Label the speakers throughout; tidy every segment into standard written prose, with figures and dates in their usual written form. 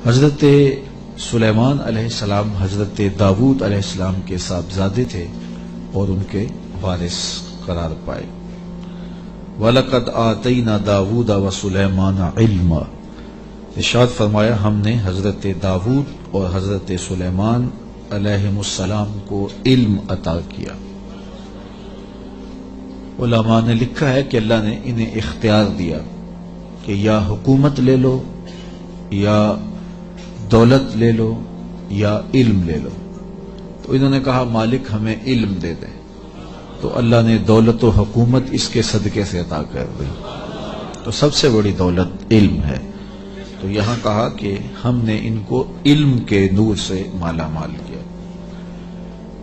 Speaker 1: حضرت سلیمان علیہ السلام حضرت داود علیہ السلام کے صاحبزادے تھے اور ان کے وارث قرار پائے۔ وَلَقَدْ آتَيْنَا دَاوُودَ وَسُلَيْمَانَ عِلْمًا، ارشاد فرمایا ہم نے حضرت داود اور حضرت سلیمان علیہ السلام کو علم عطا کیا۔ علماء نے لکھا ہے کہ اللہ نے انہیں اختیار دیا کہ یا حکومت لے لو، یا دولت لے لو، یا علم لے لو۔ تو انہوں نے کہا مالک ہمیں علم دے دیں، تو اللہ نے دولت و حکومت اس کے صدقے سے عطا کر دی۔ تو سب سے بڑی دولت علم ہے۔ تو یہاں کہا کہ ہم نے ان کو علم کے نور سے مالا مال کیا۔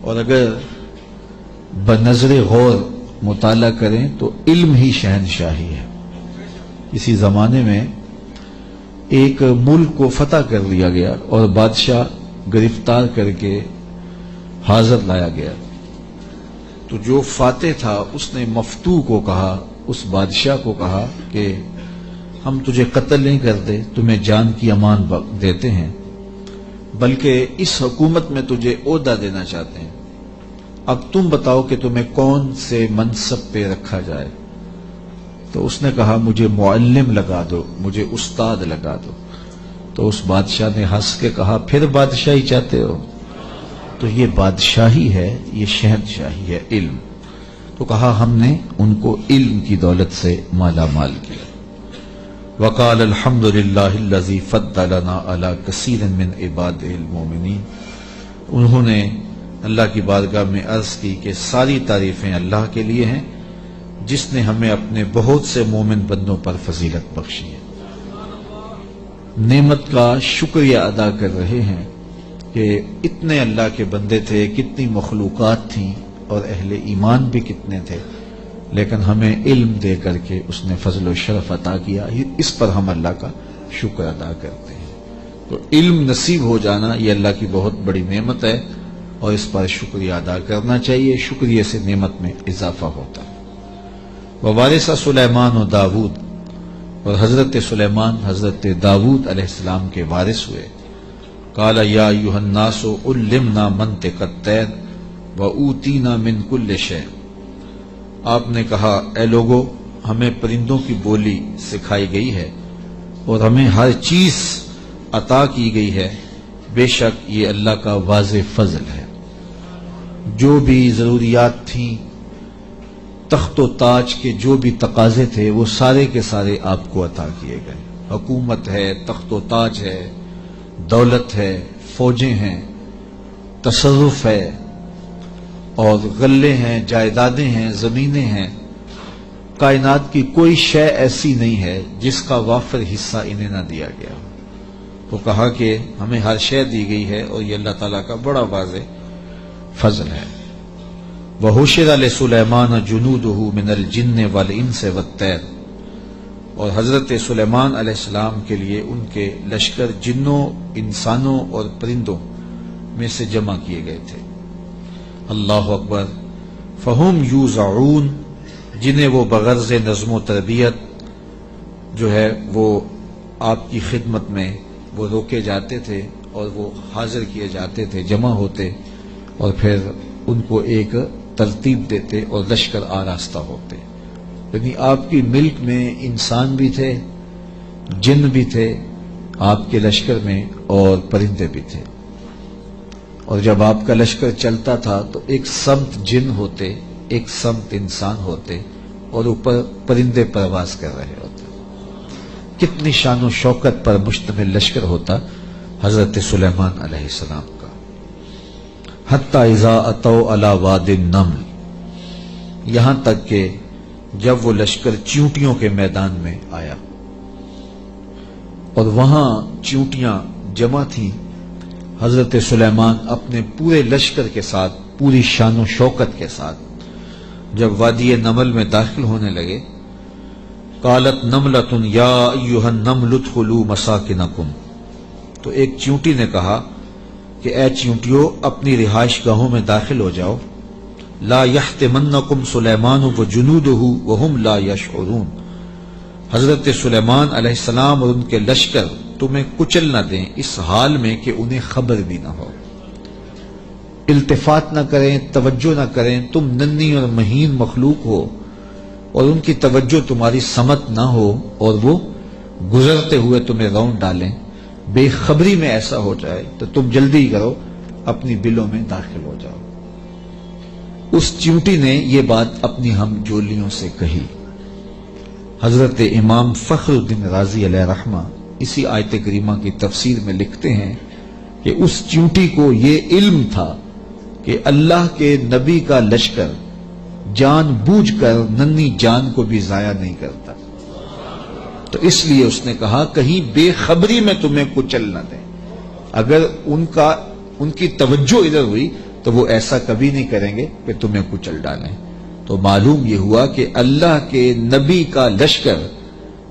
Speaker 1: اور اگر بنظر غور مطالعہ کریں تو علم ہی شہنشاہی ہے۔ اسی زمانے میں ایک ملک کو فتح کر دیا گیا اور بادشاہ گرفتار کر کے حاضر لایا گیا، تو جو فاتح تھا اس نے مفتوح کو کہا، اس بادشاہ کو کہا کہ ہم تجھے قتل نہیں کرتے، تمہیں جان کی امان دیتے ہیں، بلکہ اس حکومت میں تجھے عہدہ دینا چاہتے ہیں، اب تم بتاؤ کہ تمہیں کون سے منصب پہ رکھا جائے۔ تو اس نے کہا مجھے معلم لگا دو، مجھے استاد لگا دو۔ تو اس بادشاہ نے ہنس کے کہا پھر بادشاہی چاہتے ہو؟ تو یہ بادشاہی ہے، یہ شہنشاہی ہے علم۔ تو کہا ہم نے ان کو علم کی دولت سے مالا مال کیا۔ وقال الحمد للہ الذی فضلنا علی کثیر من عبادہ المؤمنین، انہوں نے اللہ کی بارگاہ میں عرض کی کہ ساری تعریفیں اللہ کے لیے ہیں جس نے ہمیں اپنے بہت سے مومن بندوں پر فضیلت بخشی ہے۔ نعمت کا شکریہ ادا کر رہے ہیں کہ اتنے اللہ کے بندے تھے، کتنی مخلوقات تھیں اور اہل ایمان بھی کتنے تھے، لیکن ہمیں علم دے کر کے اس نے فضل و شرف عطا کیا، اس پر ہم اللہ کا شکر ادا کرتے ہیں۔ تو علم نصیب ہو جانا یہ اللہ کی بہت بڑی نعمت ہے اور اس پر شکریہ ادا کرنا چاہیے، شکریہ سے نعمت میں اضافہ ہوتا ہے۔ ووارث سلیمان و داود، اور حضرت سلیمان حضرت داود علیہ السلام کے وارث ہوئے۔ قال یا ایھا الناس علمنا منطق الطیر واوتینا من کل شیء، آپ نے کہا اے لوگو ہمیں پرندوں کی بولی سکھائی گئی ہے اور ہمیں ہر چیز عطا کی گئی ہے، بے شک یہ اللہ کا واضح فضل ہے۔ جو بھی ضروریات تھیں، تخت و تاج کے جو بھی تقاضے تھے، وہ سارے کے سارے آپ کو عطا کیے گئے۔ حکومت ہے، تخت و تاج ہے، دولت ہے، فوجیں ہیں، تصرف ہے، اور غلے ہیں، جائیدادیں ہیں، زمینیں ہیں۔ کائنات کی کوئی شے ایسی نہیں ہے جس کا وافر حصہ انہیں نہ دیا گیا۔ تو کہا کہ ہمیں ہر شے دی گئی ہے اور یہ اللہ تعالیٰ کا بڑا واضح فضل ہے۔ وَحُشِرَ لِسُلَيْمَانَ جُنُودُهُ مِنَ الْجِنِّ وَالْإِنسِ وَالطَّيْرِ، اور حضرت سلیمان علیہ السلام کے لیے ان کے لشکر جنوں، انسانوں اور پرندوں میں سے جمع کیے گئے تھے۔ اللہ اکبر۔ فَهُمْ يُوزَعُونَ، جنہیں وہ بغرض نظم و تربیت جو ہے وہ آپ کی خدمت میں وہ روکے جاتے تھے اور وہ حاضر کیے جاتے تھے، جمع ہوتے اور پھر ان کو ایک ترتیب دیتے اور لشکر آراستہ ہوتے۔ یعنی آپ کی ملک میں انسان بھی تھے، جن بھی تھے آپ کے لشکر میں، اور پرندے بھی تھے۔ اور جب آپ کا لشکر چلتا تھا تو ایک سمت جن ہوتے، ایک سمت انسان ہوتے، اور اوپر پرندے پرواز کر رہے ہوتے۔ کتنی شان و شوکت پر مشتمل لشکر ہوتا حضرت سلیمان علیہ السلام کا۔ حتی اذا اتوا علی واد النمل، یہاں تک کہ جب وہ لشکر چیونٹیوں کے میدان میں آیا اور وہاں چیونٹیاں جمع تھیں، حضرت سلیمان اپنے پورے لشکر کے ساتھ، پوری شان و شوکت کے ساتھ جب وادی نمل میں داخل ہونے لگے، قالت نملۃ یا ایھا النمل ادخلوا مساکنکم، تو ایک چیونٹی نے کہا کہ اے چیونٹیوں اپنی رہائش گاہوں میں داخل ہو جاؤ، لا یحطمنکم سلیمان وجنودہ وہم لا یشعرون، حضرت سلیمان علیہ السلام اور ان کے لشکر تمہیں کچل نہ دیں اس حال میں کہ انہیں خبر بھی نہ ہو، التفات نہ کریں، توجہ نہ کریں، تم ننھی اور مہین مخلوق ہو اور ان کی توجہ تمہاری سمت نہ ہو اور وہ گزرتے ہوئے تمہیں رون ڈالیں، بے خبری میں ایسا ہو جائے تو تم جلدی کرو اپنی بلوں میں داخل ہو جاؤ۔ اس چیونٹی نے یہ بات اپنی ہم جولیوں سے کہی۔ حضرت امام فخر الدین رازی علیہ رحمہ اسی آیت کریمہ کی تفسیر میں لکھتے ہیں کہ اس چیونٹی کو یہ علم تھا کہ اللہ کے نبی کا لشکر جان بوجھ کر ننھی جان کو بھی ضائع نہیں کرتا، تو اس لیے اس نے کہا کہیں بے خبری میں تمہیں کچل نہ دیں۔ اگر ان کی توجہ ادھر ہوئی تو وہ ایسا کبھی نہیں کریں گے کہ تمہیں کچل ڈالیں۔ تو معلوم یہ ہوا کہ اللہ کے نبی کا لشکر،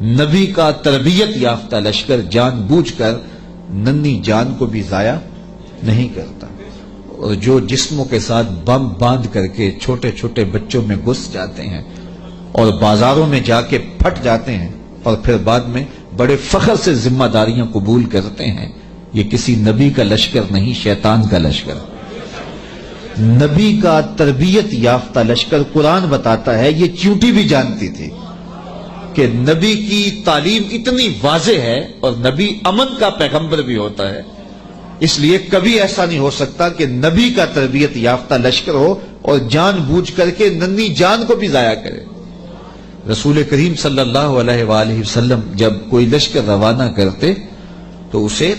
Speaker 1: نبی کا تربیت یافتہ لشکر جان بوجھ کر ننھی جان کو بھی ضائع نہیں کرتا، اور جو جسموں کے ساتھ بم باندھ کر کے چھوٹے چھوٹے بچوں میں گھس جاتے ہیں اور بازاروں میں جا کے پھٹ جاتے ہیں اور پھر بعد میں بڑے فخر سے ذمہ داریاں قبول کرتے ہیں، یہ کسی نبی کا لشکر نہیں، شیطان کا لشکر۔ نبی کا تربیت یافتہ لشکر قرآن بتاتا ہے، یہ چیونٹی بھی جانتی تھی کہ نبی کی تعلیم اتنی واضح ہے اور نبی امن کا پیغمبر بھی ہوتا ہے، اس لیے کبھی ایسا نہیں ہو سکتا کہ نبی کا تربیت یافتہ لشکر ہو اور جان بوجھ کر کے ننھی جان کو بھی ضائع کرے۔ رسول کریم صلی اللہ علیہ وآلہ وسلم جب کوئی لشکر روانہ کرتے تو اسے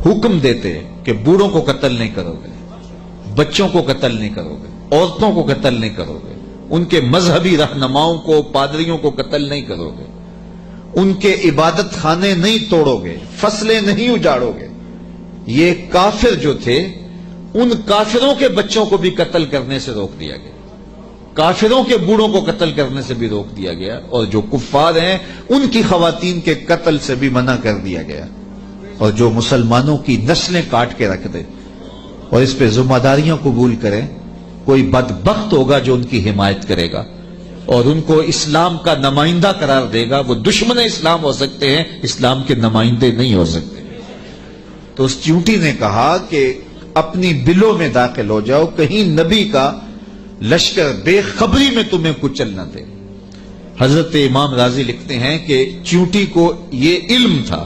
Speaker 1: حکم دیتے کہ بوڑھوں کو قتل نہیں کرو گے، بچوں کو قتل نہیں کرو گے، عورتوں کو قتل نہیں کرو گے، ان کے مذہبی رہنماؤں کو، پادریوں کو قتل نہیں کرو گے، ان کے عبادت خانے نہیں توڑو گے، فصلیں نہیں اجاڑو گے۔ یہ کافر جو تھے ان کافروں کے بچوں کو بھی قتل کرنے سے روک دیا گیا، کافروں کے بوڑھوں کو قتل کرنے سے بھی روک دیا گیا، اور جو کفار ہیں ان کی خواتین کے قتل سے بھی منع کر دیا گیا، اور جو مسلمانوں کی نسلیں کاٹ کے رکھ دے اور اس پہ ذمہ داریاں قبول کریں، کوئی بدبخت ہوگا جو ان کی حمایت کرے گا اور ان کو اسلام کا نمائندہ قرار دے گا، وہ دشمن اسلام ہو سکتے ہیں، اسلام کے نمائندے نہیں ہو سکتے۔ تو اس چیونٹی نے کہا کہ اپنی بلوں میں داخل ہو جاؤ، کہیں نبی کا لشکر بے خبری میں تمہیں کچل نہ دے۔ حضرت امام رازی لکھتے ہیں کہ چیونٹی کو یہ علم تھا،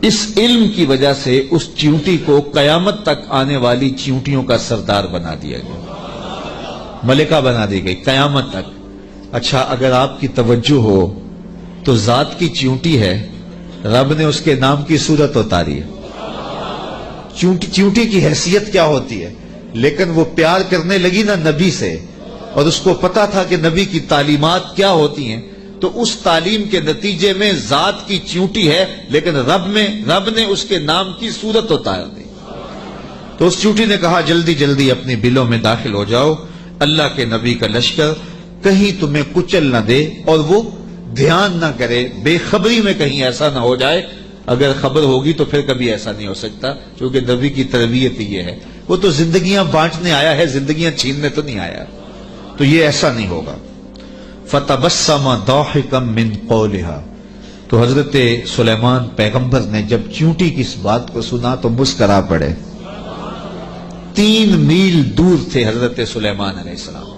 Speaker 1: اس علم کی وجہ سے اس چیونٹی کو قیامت تک آنے والی چیونٹیوں کا سردار بنا دیا گیا، ملکہ بنا دی گئی قیامت تک۔ اچھا، اگر آپ کی توجہ ہو تو ذات کی چیونٹی ہے، رب نے اس کے نام کی صورت اتاری ہے۔ چیونٹی کی حیثیت کیا ہوتی ہے، لیکن وہ پیار کرنے لگی نا نبی سے، اور اس کو پتا تھا کہ نبی کی تعلیمات کیا ہوتی ہیں، تو اس تعلیم کے نتیجے میں ذات کی چیونٹی ہے، لیکن رب نے اس کے نام کی صورت اتار دی۔ تو اس چیونٹی نے کہا جلدی جلدی اپنی بلوں میں داخل ہو جاؤ، اللہ کے نبی کا لشکر کہیں تمہیں کچل نہ دے اور وہ دھیان نہ کرے، بے خبری میں کہیں ایسا نہ ہو جائے۔ اگر خبر ہوگی تو پھر کبھی ایسا نہیں ہو سکتا، کیونکہ نبی کی تربیت یہ ہے، وہ تو زندگیاں بانٹنے آیا ہے، زندگیاں چھیننے تو نہیں آیا، تو یہ ایسا نہیں ہوگا۔ فَتَبَسَّمَ ضَاحِكًا مِّن قَوْلِهَا، تو حضرت سلیمان پیغمبر نے جب چیونٹی کی اس بات کو سنا تو مسکرا پڑے۔ 3 میل دور تھے حضرت سلیمان علیہ السلام،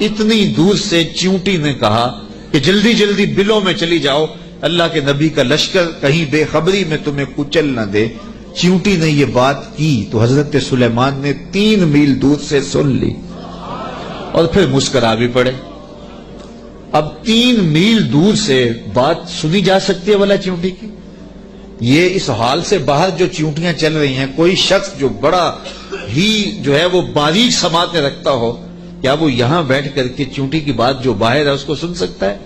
Speaker 1: اتنی دور سے چیونٹی نے کہا کہ جلدی جلدی بلوں میں چلی جاؤ، اللہ کے نبی کا لشکر کہیں بے خبری میں تمہیں کچل نہ دے۔ چیونٹی نے یہ بات کی تو حضرت سلیمان نے 3 میل دور سے سن لی اور پھر مسکرا بھی پڑے۔ اب 3 میل دور سے بات سنی جا سکتی ہے والا چیونٹی کی؟ یہ اس حال سے باہر جو چیونٹیاں چل رہی ہیں، کوئی شخص جو بڑا ہی جو ہے وہ باریک سماعتیں رکھتا ہو، کیا وہ یہاں بیٹھ کر کے چیونٹی کی بات جو باہر ہے اس کو سن سکتا ہے؟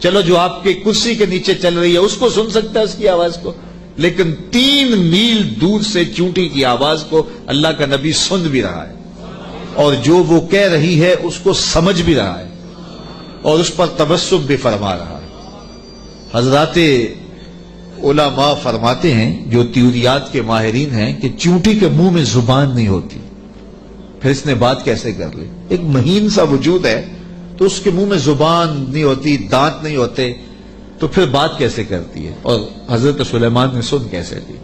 Speaker 1: چلو جو آپ کے کرسی کے نیچے چل رہی ہے اس کو سن سکتا ہے، اس کی آواز کو، لیکن 3 میل دور سے چیونٹی کی آواز کو اللہ کا نبی سن بھی رہا ہے، اور جو وہ کہہ رہی ہے اس کو سمجھ بھی رہا ہے، اور اس پر تبسم بھی فرما رہا ہے۔ حضرات علماء فرماتے ہیں، جو تیوریات کے ماہرین ہیں، کہ چیونٹی کے منہ میں زبان نہیں ہوتی، پھر اس نے بات کیسے کر لی؟ ایک مہین سا وجود ہے تو اس کے منہ میں زبان نہیں ہوتی، دانت نہیں ہوتے، تو پھر بات کیسے کرتی ہے؟ اور حضرت سلیمان نے سن کیسے لی؟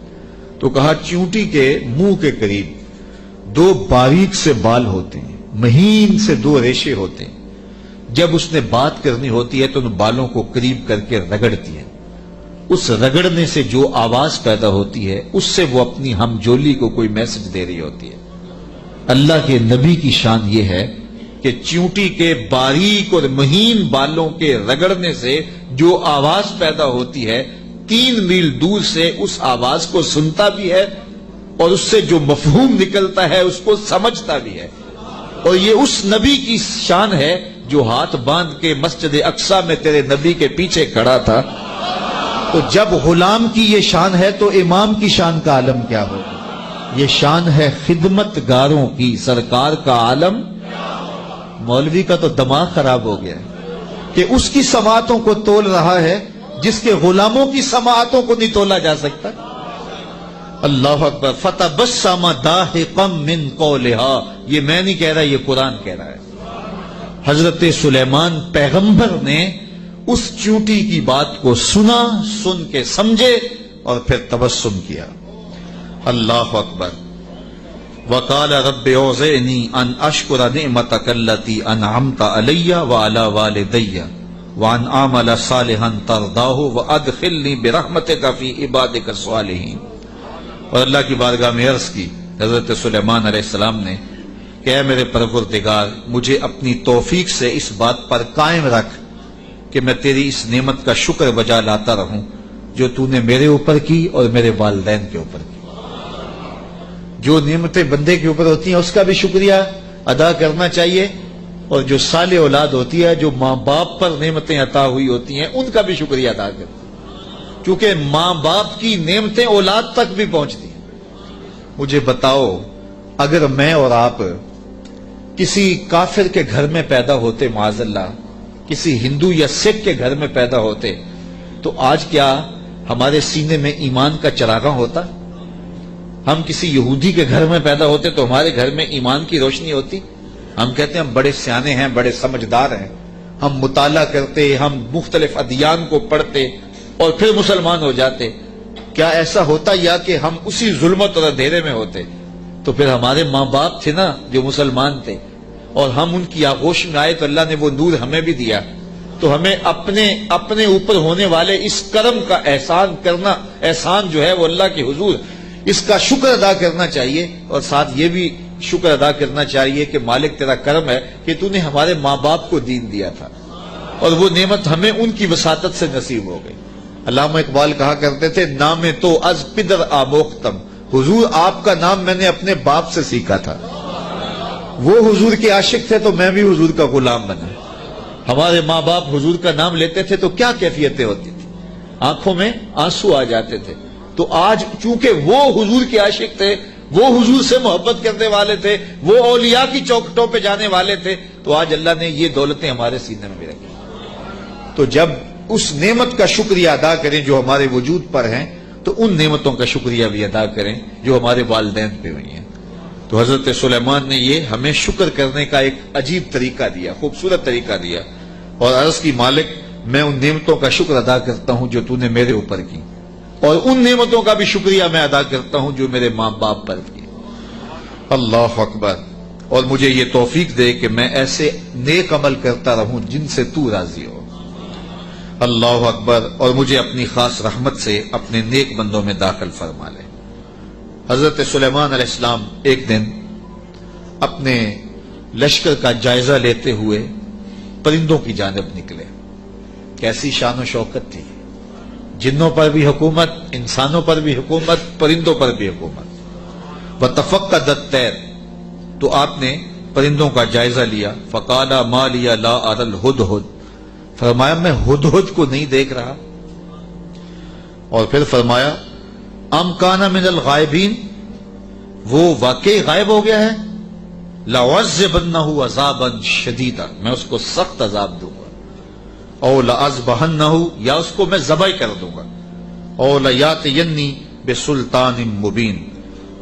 Speaker 1: تو کہا چیونٹی کے منہ کے قریب 2 باریک سے بال ہوتے ہیں، مہین سے 2 ریشے ہوتے ہیں، جب اس نے بات کرنی ہوتی ہے تو ان بالوں کو قریب کر کے رگڑتی ہے، اس رگڑنے سے جو آواز پیدا ہوتی ہے اس سے وہ اپنی ہم جولی کو کوئی میسج دے رہی ہوتی ہے۔ اللہ کے نبی کی شان یہ ہے کہ چیونٹی کے باریک اور مہین بالوں کے رگڑنے سے جو آواز پیدا ہوتی ہے 3 میل دور سے اس آواز کو سنتا بھی ہے اور اس سے جو مفہوم نکلتا ہے اس کو سمجھتا بھی ہے۔ اور یہ اس نبی کی شان ہے جو ہاتھ باندھ کے مسجد اقصی میں تیرے نبی کے پیچھے کھڑا تھا۔ تو جب غلام کی یہ شان ہے تو امام کی شان کا عالم کیا ہوگا؟ یہ شان ہے خدمت گاروں کی، سرکار کا عالم۔ مولوی کا تو دماغ خراب ہو گیا ہے کہ اس کی سماعتوں کو تول رہا ہے جس کے غلاموں کی سماعتوں کو نہیں تولا جا سکتا۔ اللہ اکبر۔ فتبسم ضاحکا من قولہا، یہ میں نہیں کہہ رہا، یہ قرآن کہہ رہا ہے۔ حضرت سلیمان پیغمبر نے اس چونٹی کی بات کو سنا، سن کے سمجھے اور پھر تبسم کیا۔ اللہ اکبر۔ وقال رب اوزعنی ان اشکر نعمتک التی انعمت علی وعلی والدی وان اعمل صالحا ترضاہ وادخلنی برحمتک فی عبادک الصالحین۔ اور اللہ کی بارگاہ میں عرض کی حضرت سلیمان علیہ السلام نے کہ اے میرے پروردگار، مجھے اپنی توفیق سے اس بات پر قائم رکھ کہ میں تیری اس نعمت کا شکر بجا لاتا رہوں جو تو نے میرے اوپر کی اور میرے والدین کے اوپر کی۔ جو نعمتیں بندے کے اوپر ہوتی ہیں اس کا بھی شکریہ ادا کرنا چاہیے، اور جو صالح اولاد ہوتی ہے، جو ماں باپ پر نعمتیں عطا ہوئی ہوتی ہیں، ان کا بھی شکریہ ادا کرنا، کیونکہ ماں باپ کی نعمتیں اولاد تک بھی پہنچتی ہیں۔ مجھے بتاؤ، اگر میں اور آپ کسی کافر کے گھر میں پیدا ہوتے، معاذ اللہ کسی ہندو یا سکھ کے گھر میں پیدا ہوتے، تو آج کیا ہمارے سینے میں ایمان کا چراغاں ہوتا؟ ہم کسی یہودی کے گھر میں پیدا ہوتے تو ہمارے گھر میں ایمان کی روشنی ہوتی؟ ہم کہتے ہیں ہم بڑے سیانے ہیں، بڑے سمجھدار ہیں، ہم مطالعہ کرتے، ہم مختلف ادیان کو پڑھتے اور پھر مسلمان ہو جاتے۔ کیا ایسا ہوتا یا کہ ہم اسی ظلمت اور اندھیرے میں ہوتے؟ تو پھر ہمارے ماں باپ تھے نا جو مسلمان تھے، اور ہم ان کی آغوش میں آئے تو اللہ نے وہ نور ہمیں بھی دیا۔ تو ہمیں اپنے اوپر ہونے والے اس کرم کا احسان کرنا، احسان جو ہے وہ اللہ کے حضور، اس کا شکر ادا کرنا چاہیے، اور ساتھ یہ بھی شکر ادا کرنا چاہیے کہ مالک تیرا کرم ہے کہ تو نے ہمارے ماں باپ کو دین دیا تھا، اور وہ نعمت ہمیں ان کی وساطت سے نصیب ہو گئی۔ علامہ اقبال کہا کرتے تھے، نام تو از پدر آموختم، حضور آپ کا نام میں نے اپنے باپ سے سیکھا تھا۔ وہ حضور کے عاشق تھے تو میں بھی حضور کا غلام بنا۔ ہمارے ماں باپ حضور کا نام لیتے تھے تو کیا کیفیتیں ہوتی تھی، آنکھوں میں آنسو آ جاتے تھے۔ تو آج چونکہ وہ حضور کے عاشق تھے، وہ حضور سے محبت کرنے والے تھے، وہ اولیاء کی چوکھٹوں پہ جانے والے تھے، تو آج اللہ نے یہ دولتیں ہمارے سینے میں بھی رکھی۔ تو جب اس نعمت کا شکریہ ادا کریں جو ہمارے وجود پر ہیں، تو ان نعمتوں کا شکریہ بھی ادا کریں جو ہمارے والدین پہ ہوئی ہیں۔ تو حضرت سلیمان نے یہ ہمیں شکر کرنے کا ایک عجیب طریقہ دیا، خوبصورت طریقہ دیا، اور عرض کی مالک میں ان نعمتوں کا شکر ادا کرتا ہوں جو تو نے میرے اوپر کی، اور ان نعمتوں کا بھی شکریہ میں ادا کرتا ہوں جو میرے ماں باپ پر کی۔ اللہ اکبر۔ اور مجھے یہ توفیق دے کہ میں ایسے نیک عمل کرتا رہوں جن سے تو راضی ہو۔ اللہ اکبر۔ اور مجھے اپنی خاص رحمت سے اپنے نیک بندوں میں داخل فرما لے۔ حضرت سلیمان علیہ السلام ایک دن اپنے لشکر کا جائزہ لیتے ہوئے پرندوں کی جانب نکلے۔ کیسی شان و شوکت تھی، جنوں پر بھی حکومت، انسانوں پر بھی حکومت، پرندوں پر بھی حکومت۔ وَتَفَقَّدَ الطَّيْرَ، تو آپ نے پرندوں کا جائزہ لیا۔ فَقَالَ مَا لِيَ لَا أَرَى الْهُدْهُدْ، فرمایا میں ہدہد کو نہیں دیکھ رہا۔ اور پھر فرمایا ام کان من الغائبین، وہ واقعی غائب ہو گیا ہے، لَأُعَذِّبَنَّهُ عَذَابًا شَدِيدًا، میں اس کو سخت عذاب دوں گا، او لَأَذْبَحَنَّهُ، یا اس کو میں ذبح کر دوں گا، او لَيَأْتِيَنِّي بِسُلْطَانٍ مُبِينٍ،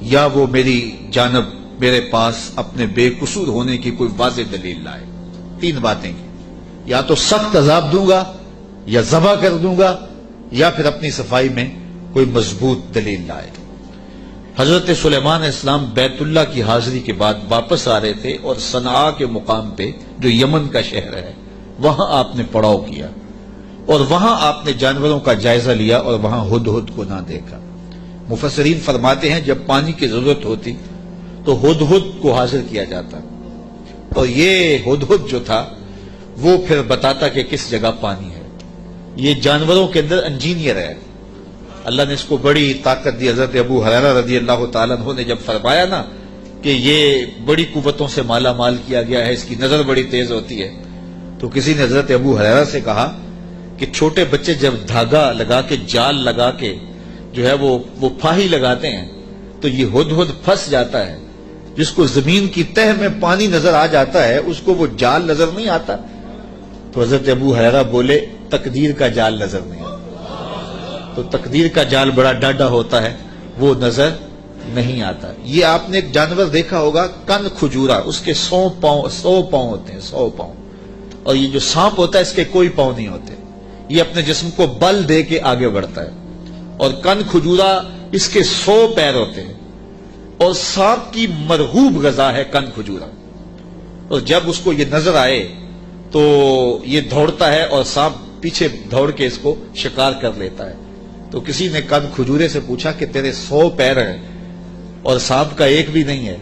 Speaker 1: یا وہ میری جانب میرے پاس اپنے بے قصور ہونے کی کوئی واضح دلیل لائے۔ تین باتیں کی، یا تو سخت عذاب دوں گا، یا ذبح کر دوں گا یا پھر اپنی صفائی میں کوئی مضبوط دلیل لائے۔ حضرت سلیمان علیہ السلام بیت اللہ کی حاضری کے بعد واپس آ رہے تھے اور صنعاء کے مقام پہ جو یمن کا شہر ہے وہاں آپ نے پڑاؤ کیا اور وہاں آپ نے جانوروں کا جائزہ لیا اور وہاں ہدہد کو نہ دیکھا۔ مفسرین فرماتے ہیں جب پانی کی ضرورت ہوتی تو ہدہد کو حاضر کیا جاتا اور یہ ہدہد جو تھا وہ پھر بتاتا کہ کس جگہ پانی ہے۔ یہ جانوروں کے اندر انجینئر ہے، اللہ نے اس کو بڑی طاقت دی۔ حضرت ابو ہریرہ رضی اللہ تعالیٰ عنہ نے جب فرمایا نا کہ یہ بڑی قوتوں سے مالا مال کیا گیا ہے، اس کی نظر بڑی تیز ہوتی ہے، تو کسی نے حضرت ابو ہریرہ سے کہا کہ چھوٹے بچے جب دھاگا لگا کے جال لگا کے جو ہے وہ پھاہی لگاتے ہیں تو یہ ہدہد پھنس جاتا ہے، جس کو زمین کی تہ میں پانی نظر آ جاتا ہے اس کو وہ جال نظر نہیں آتا۔ تو حضرت ابو ہریرہ بولے تقدیر کا جال نظر نہیں آتا، تو تقدیر کا جال بڑا ڈاڈا ہوتا ہے، وہ نظر نہیں آتا۔ یہ آپ نے ایک جانور دیکھا ہوگا کن کھجورا، اس کے 100 پاؤں ہوتے ہیں، 100 پاؤں، اور یہ جو سانپ ہوتا ہے اس کے کوئی پاؤں نہیں ہوتے، یہ اپنے جسم کو بل دے کے آگے بڑھتا ہے، اور کن کھجورا اس کے 100 پیر ہوتے ہیں، اور سانپ کی مرغوب غذا ہے کن کھجورا، اور جب اس کو یہ نظر آئے تو یہ دوڑتا ہے اور سانپ پیچھے دوڑ کے اس کو شکار کر لیتا ہے۔ تو کسی نے کن کھجورے سے پوچھا کہ تیرے 100 پیر ہیں اور سانپ کا ایک بھی نہیں ہے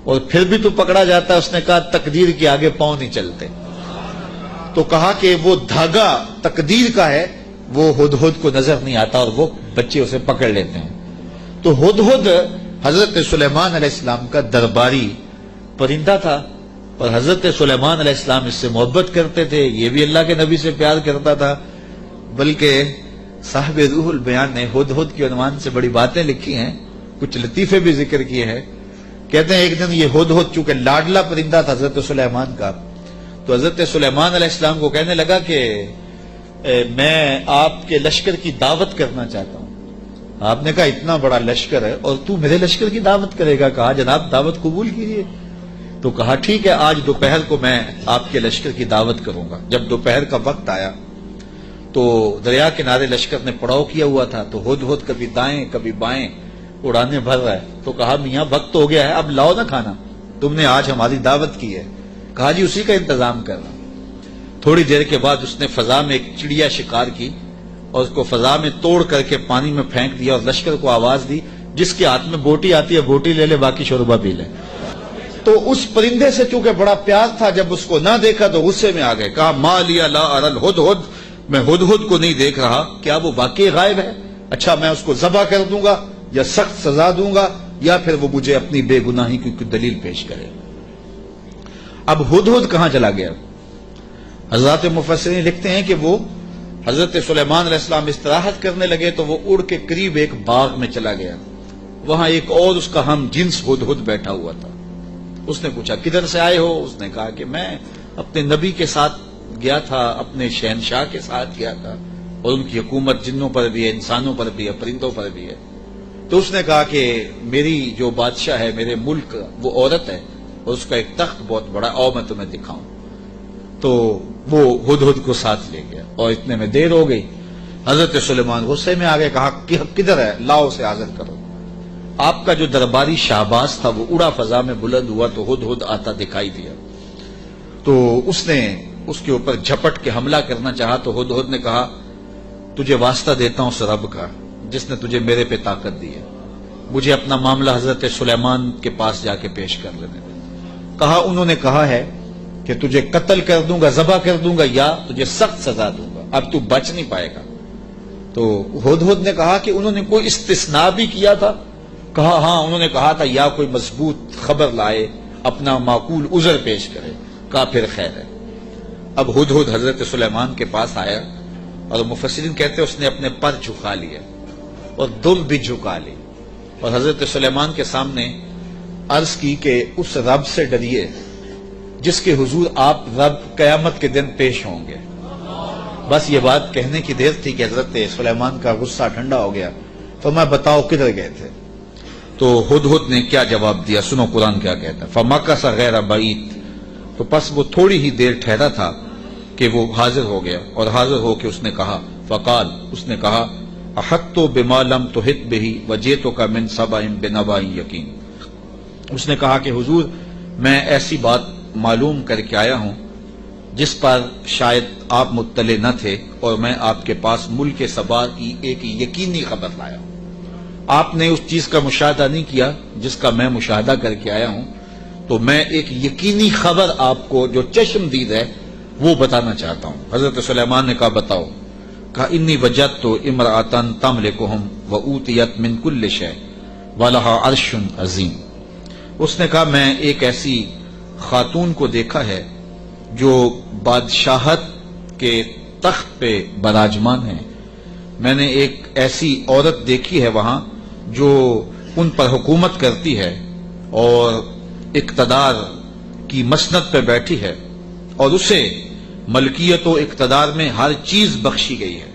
Speaker 1: اور پھر بھی تو پکڑا جاتا ہے؟ اس نے کہا تقدیر کے آگے پاؤں نہیں چلتے۔ تو کہا کہ وہ دھاگا تقدیر کا ہے، وہ ہدہد کو نظر نہیں آتا اور وہ بچے اسے پکڑ لیتے ہیں۔ تو ہدہد حضرت سلیمان علیہ السلام کا درباری پرندہ تھا، اور حضرت سلیمان علیہ السلام اس سے محبت کرتے تھے، یہ بھی اللہ کے نبی سے پیار کرتا تھا، بلکہ صاحب روح البیان نے ہدہد کے عنوان سے بڑی باتیں لکھی ہیں، کچھ لطیفے بھی ذکر کیے ہیں۔ کہتے ہیں ایک دن یہ ہدہد چونکہ لاڈلا پرندہ تھا حضرت سلیمان کا، تو حضرت سلیمان علیہ السلام کو کہنے لگا کہ میں آپ کے لشکر کی دعوت کرنا چاہتا ہوں۔ آپ نے کہا اتنا بڑا لشکر ہے اور تو میرے لشکر کی دعوت کرے گا؟ کہا جناب دعوت قبول کیجیے۔ تو کہا ٹھیک ہے، آج دوپہر کو میں آپ کے لشکر کی دعوت کروں گا۔ جب دوپہر کا وقت آیا تو دریا کنارے لشکر نے پڑاؤ کیا ہوا تھا، تو ہدہد کبھی دائیں کبھی بائیں اڑانے بھر رہا ہے۔ تو کہا میاں وقت ہو گیا ہے، اب لاؤ نہ کھانا، تم نے آج ہماری دعوت کی ہے۔ کہا جی اسی کا انتظام کرنا۔ تھوڑی دیر کے بعد اس نے فضا میں ایک چڑیا شکار کی اور اس کو فضا میں توڑ کر کے پانی میں پھینک دیا اور لشکر کو آواز دی جس کے ہاتھ میں بوٹی آتی ہے بوٹی لے لے، باقی شوربہ پی لے۔ تو اس پرندے سے چونکہ بڑا پیار تھا، جب اس کو نہ دیکھا تو غصے میں آ گئے، کہا ما لیا لا اری الہدہد، میں ہدہد کو نہیں دیکھ رہا، کیا وہ واقعی غائب ہے؟ اچھا میں اس کو ذبح کر دوں گا یا سخت سزا دوں گا یا پھر وہ مجھے اپنی بے گناہی کی کوئی دلیل پیش کرے۔ اب ہدہد کہاں چلا گیا؟ حضرات مفسرین لکھتے ہیں کہ وہ حضرت سلیمان علیہ السلام استراحت کرنے لگے تو وہ اڑ کے قریب ایک باغ میں چلا گیا، وہاں ایک اور اس کا ہم جنس ہدہد بیٹھا ہوا تھا۔ اس نے پوچھا کدھر سے آئے ہو؟ اس نے کہا کہ میں اپنے نبی کے ساتھ گیا تھا، اپنے شہنشاہ کے ساتھ گیا تھا، اور ان کی حکومت جنوں پر بھی ہے، انسانوں پر بھی ہے، پرندوں پر بھی ہے۔ تو اس نے کہا کہ میری جو بادشاہ ہے میرے ملک وہ عورت ہے اور اس کا ایک تخت بہت بڑا، آؤ میں تمہیں دکھاؤں۔ تو وہ ہدہد کو ساتھ لے گیا اور اتنے میں دیر ہو گئی۔ حضرت سلیمان غصے میں آ گئے، کہا کدھر ہے؟ لاؤ اسے حاضر کرو۔ آپ کا جو درباری شہباز تھا وہ اڑا فضا میں بلند ہوا تو ہدہد آتا دکھائی دیا، تو اس نے اس کے اوپر جھپٹ کے حملہ کرنا چاہا، تو ہدہد نے کہا تجھے واسطہ دیتا ہوں اس رب کا جس نے تجھے میرے پہ طاقت دی ہے، مجھے اپنا معاملہ حضرت سلیمان کے پاس جا کے پیش کر لینے دے۔ کہا انہوں نے کہا ہے کہ تجھے قتل کر دوں گا، ذبح کر دوں گا یا تجھے سخت سزا دوں گا، اب تو بچ نہیں پائے گا۔ تو ہدہد نے کہا کہ انہوں نے کوئی استثناء بھی کیا تھا؟ کہا ہاں انہوں نے کہا تھا یا کوئی مضبوط خبر لائے، اپنا معقول عذر پیش کرے۔ کہا پھر خیر ہے۔ اب ہدہد حضرت سلیمان کے پاس آیا اور مفسرین کہتے ہیں اس نے اپنے پر جھکا لیا اور دل بھی جھکا لی اور حضرت سلیمان کے سامنے عرض کی کہ اس رب سے ڈریے جس کے حضور آپ رب قیامت کے دن پیش ہوں گے۔ بس یہ بات کہنے کی دیر تھی کہ حضرت سلیمان کا غصہ ٹھنڈا ہو گیا۔ تو میں بتاؤ کدھر گئے تھے؟ تو ہدہد نے کیا جواب دیا، سنو قرآن کیا کہتا ہے، فَمَكَثَ غَيْرَ بَعِيدٍ، تو پس وہ تھوڑی ہی دیر ٹھہرا تھا، کہ وہ حاضر ہو گیا، اور حاضر ہو کے اس نے کہا فقال، اس نے کہا احطت بما لم تحط به وجئتک من سبأ بنبأ یقین، اس نے کہا کہ حضور میں ایسی بات معلوم کر کے آیا ہوں جس پر شاید آپ مطلع نہ تھے، اور میں آپ کے پاس ملک سبا کی ایک یقینی خبر لایا ہوں۔ آپ نے اس چیز کا مشاہدہ نہیں کیا جس کا میں مشاہدہ کر کے آیا ہوں، تو میں ایک یقینی خبر آپ کو جو چشم دید ہے وہ بتانا چاہتا ہوں۔ حضرت سلیمان نے کہا بتاؤ، کہا انی وجدت امرأۃ تملکہم وأوتیت من کل شیء ولہا عرش عظیم، اس نے کہا میں ایک ایسی خاتون کو دیکھا ہے جو بادشاہت کے تخت پہ براجمان ہے، میں نے ایک ایسی عورت دیکھی ہے وہاں جو ان پر حکومت کرتی ہے اور اقتدار کی مسند پہ بیٹھی ہے، اور اسے ملکیت و اقتدار میں ہر چیز بخشی گئی ہے،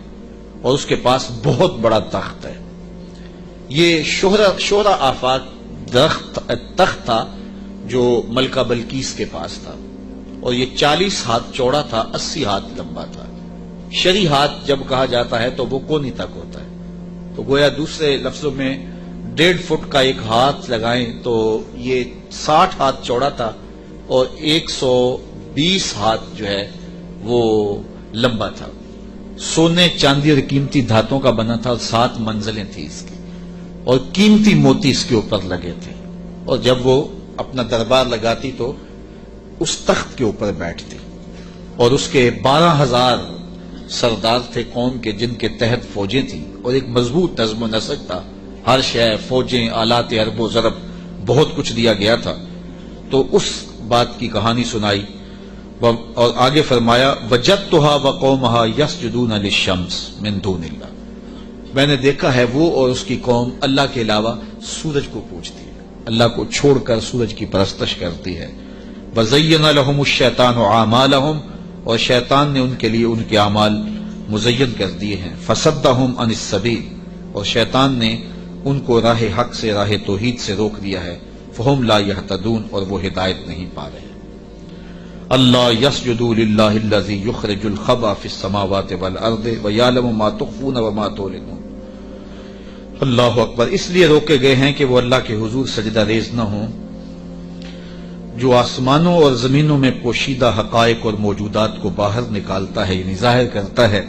Speaker 1: اور اس کے پاس بہت بڑا تخت ہے۔ یہ شہرہ آفاق تخت تھا جو ملکہ بلقیس کے پاس تھا، اور یہ 40 ہاتھ چوڑا تھا، 80 ہاتھ لمبا تھا۔ شرعی ہاتھ جب کہا جاتا ہے تو وہ کونی تک ہوتا ہے، تو گویا دوسرے لفظوں میں 1.5 فٹ کا ایک ہاتھ لگائیں تو یہ 60 ہاتھ چوڑا تھا، اور 120 ہاتھ جو ہے وہ لمبا تھا۔ سونے چاندی اور قیمتی دھاتوں کا بنا تھا، اور 7 منزلیں تھی اس کی، اور قیمتی موتی اس کے اوپر لگے تھے، اور جب وہ اپنا دربار لگاتی تو اس تخت کے اوپر بیٹھتی، اور اس کے 12,000 سردار تھے قوم کے جن کے تحت فوجیں تھیں، اور ایک مضبوط نظم و نسق تھا، ہر شے فوجیں آلات ارب و ضرب بہت کچھ دیا گیا تھا۔ تو اس بات کی کہانی سنائی، اور آگے فرمایا وجدتها وقومها يسجدون للشمس من دون اللہ، میں نے دیکھا ہے وہ اور اس کی قوم اللہ کے علاوہ سورج کو پوجتی ہے، اللہ کو چھوڑ کر سورج کی پرستش کرتی ہے۔ وَزَيَّنَ لَهُمُ الشَّيْطَانُ أَعْمَالَهُمْ، اور شیطان نے ان کے لیے ان کے اعمال مزین کر دیے ہیں۔ فَصَدَّهُمْ عَنِ السَّبِيلِ، اور شیطان نے ان کو راہ حق سے، راہ توحید سے روک دیا ہے۔ فَهُمْ لَا يَهْتَدُونَ، اور وہ ہدایت نہیں پا رہے۔ اللہ يَسْجُدُوا لِلَّهِ الَّذِي يُخْرِجُ الْخَبْءَ فِي السَّمَاوَاتِ وَالْأَرْضِ وَيَعْلَمُ مَا تُخْفُونَ وَمَا تُعْلِنُونَ۔ اللہ اکبر، اس لیے روکے گئے ہیں کہ وہ اللہ کے حضور سجدہ ریز نہ ہوں، جو آسمانوں اور زمینوں میں پوشیدہ حقائق اور موجودات کو باہر نکالتا ہے، یعنی ظاہر کرتا ہے،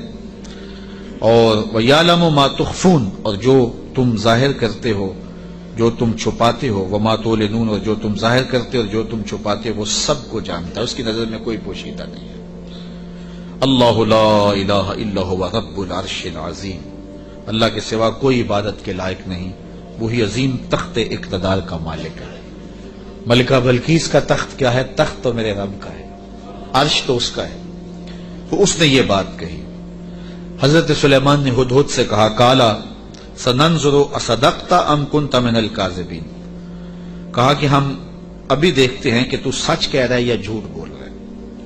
Speaker 1: اور وَيَعْلَمُ مَا تُخْفُونَ، اور جو تم ظاہر کرتے ہو، جو تم چھپاتے ہو، وَمَا تُعْلِنُونَ، اور جو تم ظاہر کرتے ہو اور جو تم چھپاتے ہو، وہ سب کو جانتا ہے، اس کی نظر میں کوئی پوشیدہ نہیں ہے۔ اللہ لا الہ الا هو رب العرش العظیم، اللہ کے سوا کوئی عبادت کے لائق نہیں، وہی عظیم تخت اقتدار کا مالک ہے۔ ملکہ بلقیس کا تخت کیا ہے؟ تخت تو میرے رب کا ہے، عرش تو اس کا ہے۔ تو اس نے یہ بات کہی۔ حضرت سلیمان نے ہدہد سے کہا کالا سننظر اصدقت ام کنت من الکاذبین، کہا کہ ہم ابھی دیکھتے ہیں کہ تو سچ کہہ رہا ہے یا جھوٹ بول رہا ہے۔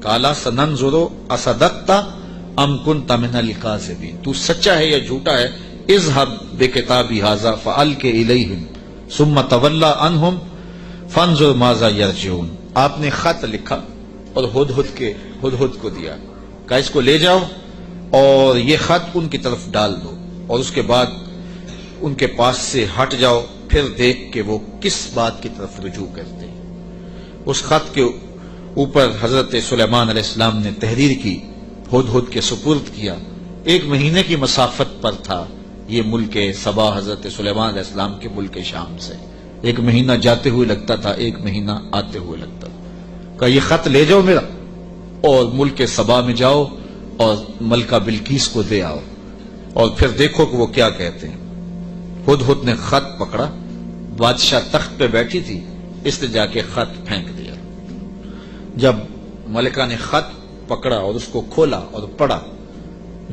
Speaker 1: کالا سننظر اصدقت ام کنت من الکاذبین، تو سچا ہے یا جھوٹا ہے۔ اذهب بکتابی ھذا فالق الیہم ثم تولى عنہم فانظر ماذا یرجعون، آپ نے خط لکھا اور ہدہد کو دیا، کہا اس کو لے جاؤ اور یہ خط ان کی طرف ڈال دو، اور اس کے بعد ان کے پاس سے ہٹ جاؤ، پھر دیکھ کہ وہ کس بات کی طرف رجوع کرتے ہیں۔ اس خط کے اوپر حضرت سلیمان علیہ السلام نے تحریر کی، ہدہد کے سپرد کیا۔ 1 مہینے کی مسافت پر تھا یہ ملک سبا حضرت سلیمان علیہ السلام کے ملک شام سے، 1 مہینہ جاتے ہوئے لگتا تھا، 1 مہینہ آتے ہوئے لگتا تھا۔ کہا یہ خط لے جاؤ میرا، اور ملک سبا میں جاؤ اور ملکہ بلقیس کو دے آؤ، اور پھر دیکھو کہ وہ کیا کہتے ہیں۔ ہدہد نے خط پکڑا، بادشاہ تخت پہ بیٹھی تھی، اس نے جا کے خط پھینک دیا۔ جب ملکہ نے خط پکڑا اور اس کو کھولا اور پڑھا،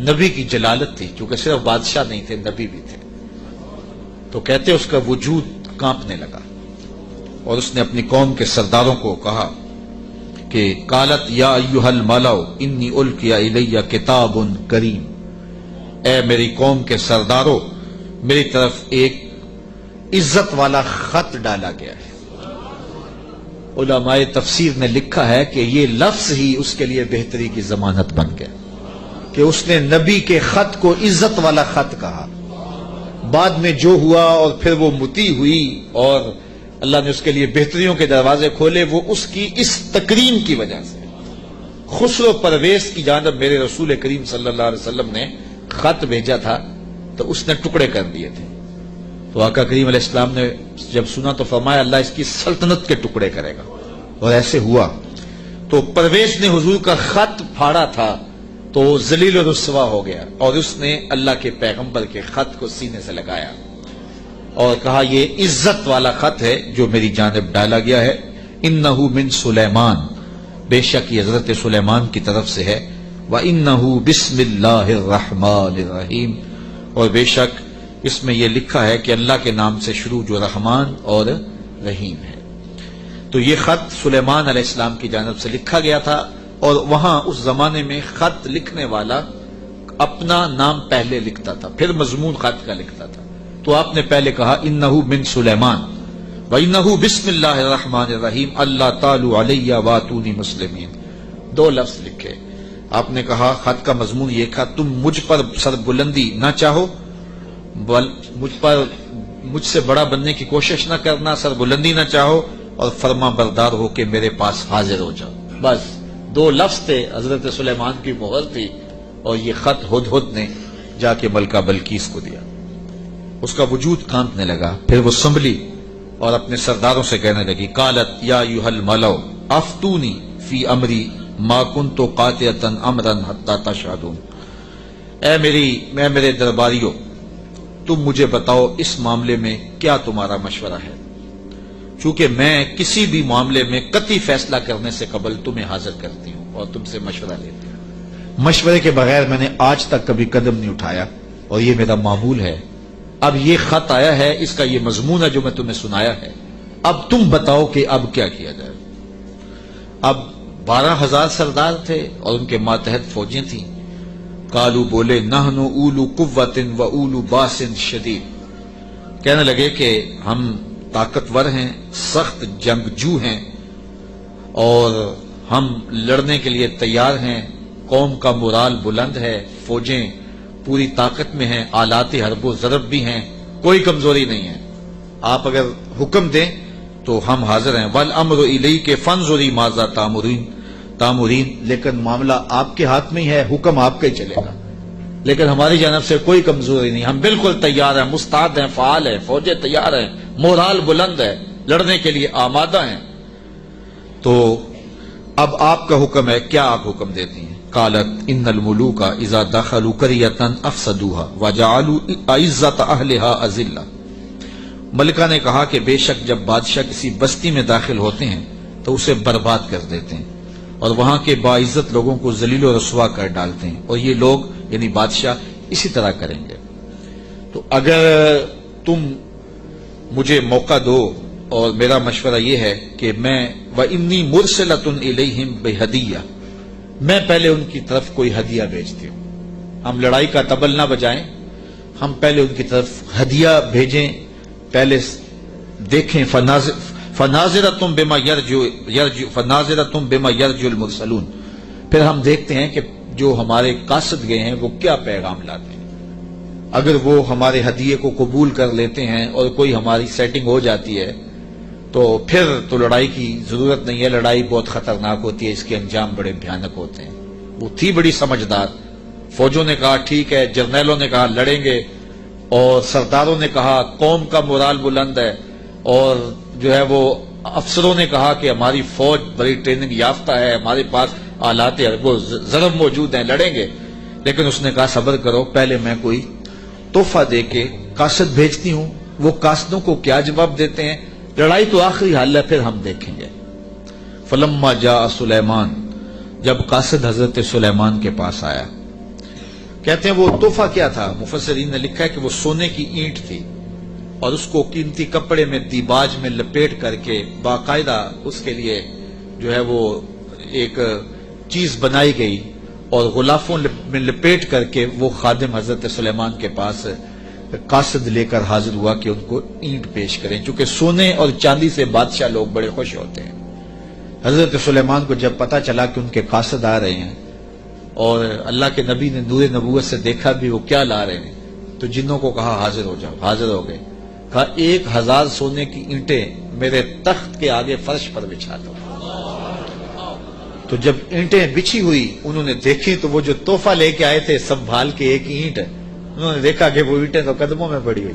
Speaker 1: نبی کی جلالت تھی، کیونکہ صرف بادشاہ نہیں تھے، نبی بھی تھے، تو کہتے اس کا وجود کانپنے لگا، اور اس نے اپنی قوم کے سرداروں کو کہا کہ قالت یا ایھا الملأ انی القی الی کتاب کریم، اے میری قوم کے سرداروں، میری طرف ایک عزت والا خط ڈالا گیا ہے۔ علماء تفسیر نے لکھا ہے کہ یہ لفظ ہی اس کے لیے بہتری کی ضمانت بن گیا کہ اس نے نبی کے خط کو عزت والا خط کہا. بعد میں جو ہوا اور پھر وہ متی ہوئی اور اللہ نے اس کے لیے بہتریوں کے دروازے کھولے، وہ اس کی اس تکریم کی وجہ سے. خسرو پرویز کی جانب میرے رسول کریم صلی اللہ علیہ وسلم نے خط بھیجا تھا تو اس نے ٹکڑے کر دیے تھے. تو آقا کریم علیہ السلام نے جب سنا تو فرمایا اللہ اس کی سلطنت کے ٹکڑے کرے گا، اور ایسے ہوا. تو پرویز نے حضور کا خط پھاڑا تھا تو ذلیل و رسوا ہو گیا، اور اس نے اللہ کے پیغمبر کے خط کو سینے سے لگایا اور کہا یہ عزت والا خط ہے جو میری جانب ڈالا گیا ہے. انہ من سلیمان، بے شک یہ حضرت سلیمان کی طرف سے ہے. وانہ بسم اللہ الرحمن الرحیم، اور بے شک اس میں یہ لکھا ہے کہ اللہ کے نام سے شروع جو رحمان اور رحیم ہے. تو یہ خط سلیمان علیہ السلام کی جانب سے لکھا گیا تھا، اور وہاں اس زمانے میں خط لکھنے والا اپنا نام پہلے لکھتا تھا، پھر مضمون خط کا لکھتا تھا. تو آپ نے پہلے کہا انہ من سلیمان وانہ بسم اللہ الرحمن الرحیم اللہ تعالی علیہ واتونی مسلمین. 2 لفظ لکھے. آپ نے کہا خط کا مضمون یہ تھا تم مجھ پر سر بلندی نہ چاہو، مجھ سے بڑا بننے کی کوشش نہ کرنا، سر بلندی نہ چاہو، اور فرما بردار ہو کے میرے پاس حاضر ہو جاؤ. بس 2 لفظ تھے، حضرت سلیمان کی مہر تھی، اور یہ خط ہدہد نے جا کے ملکہ بلقیس کو دیا. اس کا وجود کانپنے لگا. پھر وہ سنبھلی اور اپنے سرداروں سے کہنے لگی قالت یا ایھا الملؤ افتونی فی امری ما کنت قاطعۃ امرا حتی تشہدون. اے میرے درباریوں، تم مجھے بتاؤ اس معاملے میں کیا تمہارا مشورہ ہے، چونکہ میں کسی بھی معاملے میں قطعی فیصلہ کرنے سے قبل تمہیں حاضر کرتی ہوں اور تم سے مشورہ لیتی ہوں. مشورے کے بغیر میں نے آج تک کبھی قدم نہیں اٹھایا، اور یہ میرا معمول ہے. اب یہ خط آیا ہے، اس کا یہ مضمون ہے جو میں تمہیں سنایا ہے، اب تم بتاؤ کہ اب کیا کیا جائے. اب 12,000 سردار تھے اور ان کے ماتحت فوجیں تھیں. قالو بولے نحن اولو قوت و اولو باس شدید، کہنے لگے کہ ہم طاقتور ہیں، سخت جنگجو ہیں، اور ہم لڑنے کے لیے تیار ہیں. قوم کا مورال بلند ہے، فوجیں پوری طاقت میں ہیں، آلات حرب و ضرب بھی ہیں، کوئی کمزوری نہیں ہے. آپ اگر حکم دیں تو ہم حاضر ہیں. والامر الیک فانظری ماذا تامرین، لیکن معاملہ آپ کے ہاتھ میں ہی ہے، حکم آپ کا ہی چلے گا، لیکن ہماری جانب سے کوئی کمزوری نہیں، ہم بالکل تیار ہیں، مستعد ہیں، فعال ہیں، فوجیں تیار ہیں، مورال بلند ہے، لڑنے کے لیے آمادہ ہیں. تو اب آپ کا حکم ہے، کیا آپ حکم دیتی ہیں؟ قالت ان الملوک اذا دخلوا قرية افسدوها وجعلوا اعزة اهلها اذلة. ملکہ نے کہا کہ بے شک جب بادشاہ کسی بستی میں داخل ہوتے ہیں تو اسے برباد کر دیتے ہیں اور وہاں کے باعزت لوگوں کو ذلیل و رسوا کر ڈالتے ہیں، اور یہ لوگ یعنی بادشاہ اسی طرح کریں گے. تو اگر تم مجھے موقع دو، اور میرا مشورہ یہ ہے کہ میں وَإِنِّي مُرْسِلَةٌ إِلَيْهِمْ بِهَدِيَّةٍ، میں پہلے ان کی طرف کوئی ہدیہ بھیجتی ہوں. ہم لڑائی کا طبل نہ بجائیں، ہم پہلے ان کی طرف ہدیہ بھیجیں، پہلے دیکھیں. فناظرتم بما یرجو المرسلون، پھر ہم دیکھتے ہیں کہ جو ہمارے قاصد گئے ہیں وہ کیا پیغام لاتے ہیں. اگر وہ ہمارے ہدیے کو قبول کر لیتے ہیں اور کوئی ہماری سیٹنگ ہو جاتی ہے تو پھر تو لڑائی کی ضرورت نہیں ہے. لڑائی بہت خطرناک ہوتی ہے، اس کے انجام بڑے بھیانک ہوتے ہیں. وہ تھی بڑی سمجھدار. فوجوں نے کہا ٹھیک ہے، جرنیلوں نے کہا لڑیں گے، اور سرداروں نے کہا قوم کا مورال بلند ہے، اور جو ہے وہ افسروں نے کہا کہ ہماری فوج بڑی ٹریننگ یافتہ ہے، ہمارے پاس آلات حرب و ضرب موجود ہیں، لڑیں گے. لیکن اس نے کہا صبر کرو، پہلے میں کوئی تحفہ دے کے قاصد بھیجتی ہوں. وہ قاصدوں کو کیا جواب دیتے ہیں؟ لڑائی تو آخری حل ہے، پھر ہم دیکھیں گے. فلما جاء سلیمان، جب قاصد حضرت سلیمان کے پاس آیا، کہتے ہیں وہ تحفہ کیا تھا؟ مفسرین نے لکھا ہے کہ وہ سونے کی اینٹ تھی، اور اس کو قیمتی کپڑے میں دیباج میں لپیٹ کر کے باقاعدہ اس کے لیے جو ہے وہ ایک چیز بنائی گئی، اور غلافوں میں لپیٹ کر کے وہ خادم حضرت سلیمان کے پاس قاصد لے کر حاضر ہوا کہ ان کو اینٹ پیش کریں. چونکہ سونے اور چاندی سے بادشاہ لوگ بڑے خوش ہوتے ہیں. حضرت سلیمان کو جب پتا چلا کہ ان کے قاصد آ رہے ہیں اور اللہ کے نبی نے نور نبوت سے دیکھا بھی وہ کیا لا رہے ہیں، تو جنوں کو کہا حاضر ہو جاؤ۔ حاضر ہو گئے، کہا 1000 سونے کی اینٹیں میرے تخت کے آگے فرش پر بچھا دو۔ تو جب اینٹیں بچھی ہوئی انہوں نے دیکھی تو وہ جو تحفہ لے کے آئے تھے سنبھال کے ایک اینٹ، انہوں نے دیکھا کہ وہ اینٹیں تو قدموں میں پڑی ہوئی،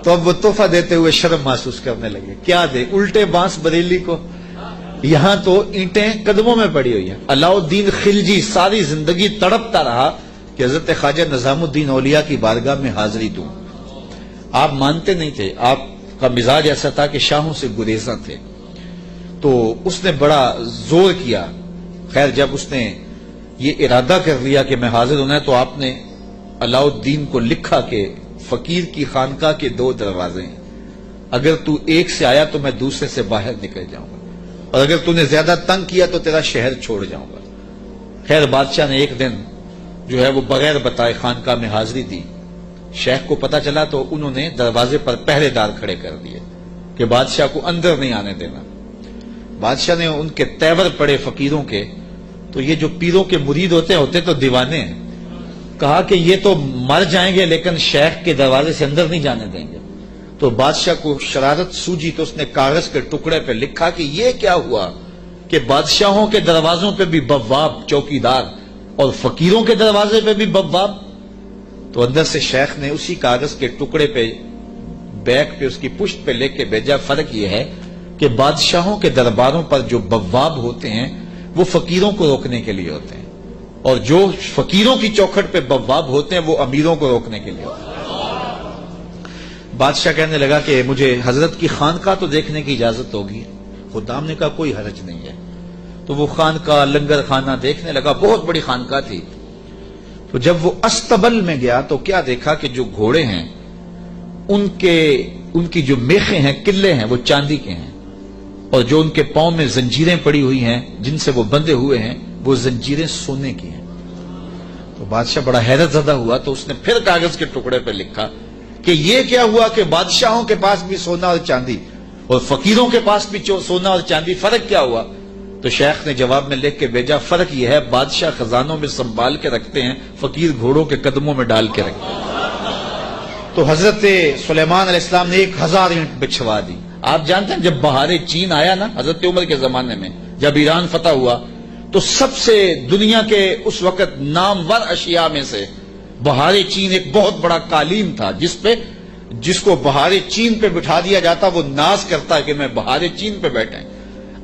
Speaker 1: تو اب وہ تحفہ دیتے ہوئے شرم محسوس کرنے لگے، کیا دے، الٹے بانس بریلی کو، یہاں تو اینٹیں قدموں میں پڑی ہوئی ہیں۔ علاء الدین خلجی ساری زندگی تڑپتا رہا کہ حضرت خواجہ نظام الدین اولیاء کی بارگاہ میں حاضری دوں۔ آپ مانتے نہیں تھے، آپ کا مزاج ایسا تھا کہ شاہوں سے گریزاں تھے، تو اس نے بڑا زور کیا۔ خیر جب اس نے یہ ارادہ کر لیا کہ میں حاضر ہونا ہے تو آپ نے علاء الدین کو لکھا کہ فقیر کی خانقاہ کے 2 دروازے ہیں، اگر تو ایک سے آیا تو میں دوسرے سے باہر نکل جاؤں گا، اور اگر تو نے زیادہ تنگ کیا تو تیرا شہر چھوڑ جاؤں گا۔ خیر بادشاہ نے ایک دن جو ہے وہ بغیر بتائے خانقاہ میں حاضری دی۔ شیخ کو پتا چلا تو انہوں نے دروازے پر پہرے دار کھڑے کر دیے کہ بادشاہ کو اندر نہیں آنے دینا۔ بادشاہ نے ان کے تیور پڑے فقیروں کے، تو یہ جو پیروں کے مرید ہوتے تو دیوانے ہیں، کہا کہ یہ تو مر جائیں گے لیکن شیخ کے دروازے سے اندر نہیں جانے دیں گے۔ تو بادشاہ کو شرارت سوجی تو اس نے کاغذ کے ٹکڑے پہ لکھا کہ یہ کیا ہوا کہ بادشاہوں کے دروازوں پہ بھی بواب چوکیدار اور فقیروں کے دروازے پہ بھی بواب۔ تو اندر سے شیخ نے اسی کاغذ کے ٹکڑے پہ بیک پہ اس کی پشت پہ لکھ کے بھیجا، فرق یہ ہے کہ بادشاہوں کے درباروں پر جو بواب ہوتے ہیں وہ فقیروں کو روکنے کے لیے ہوتے ہیں، اور جو فقیروں کی چوکھٹ پہ بواب ہوتے ہیں وہ امیروں کو روکنے کے لیے ہوتے ہیں۔ بادشاہ کہنے لگا کہ مجھے حضرت کی خانقاہ تو دیکھنے کی اجازت ہوگی۔ خدام نے کہا کوئی حرج نہیں ہے۔ تو وہ خانقاہ لنگر خانہ دیکھنے لگا، بہت بڑی خانقاہ تھی۔ تو جب وہ استبل میں گیا تو کیا دیکھا کہ جو گھوڑے ہیں ان کی جو میخیں ہیں، قلعے ہیں، وہ چاندی کے ہیں، اور جو ان کے پاؤں میں زنجیریں پڑی ہوئی ہیں جن سے وہ بندھے ہوئے ہیں وہ زنجیریں سونے کی ہیں۔ تو بادشاہ بڑا حیرت زدہ ہوا، تو اس نے پھر کاغذ کے ٹکڑے پہ لکھا کہ یہ کیا ہوا کہ بادشاہوں کے پاس بھی سونا اور چاندی اور فقیروں کے پاس بھی سونا اور چاندی، فرق کیا ہوا؟ تو شیخ نے جواب میں لکھ کے بھیجا، فرق یہ ہے بادشاہ خزانوں میں سنبھال کے رکھتے ہیں، فقیر گھوڑوں کے قدموں میں ڈال کے رکھتے ہیں۔ تو حضرت سلیمان علیہ السلام نے 1000 اینٹ بچھوا دی۔ آپ جانتے ہیں جب بہار چین آیا نا حضرت عمر کے زمانے میں، جب ایران فتح ہوا تو سب سے دنیا کے اس وقت نامور اشیاء میں سے بہار چین ایک بہت بڑا قالین تھا، جس کو بہار چین پہ بٹھا دیا جاتا وہ ناز کرتا ہے کہ میں بہار چین پہ بیٹھے۔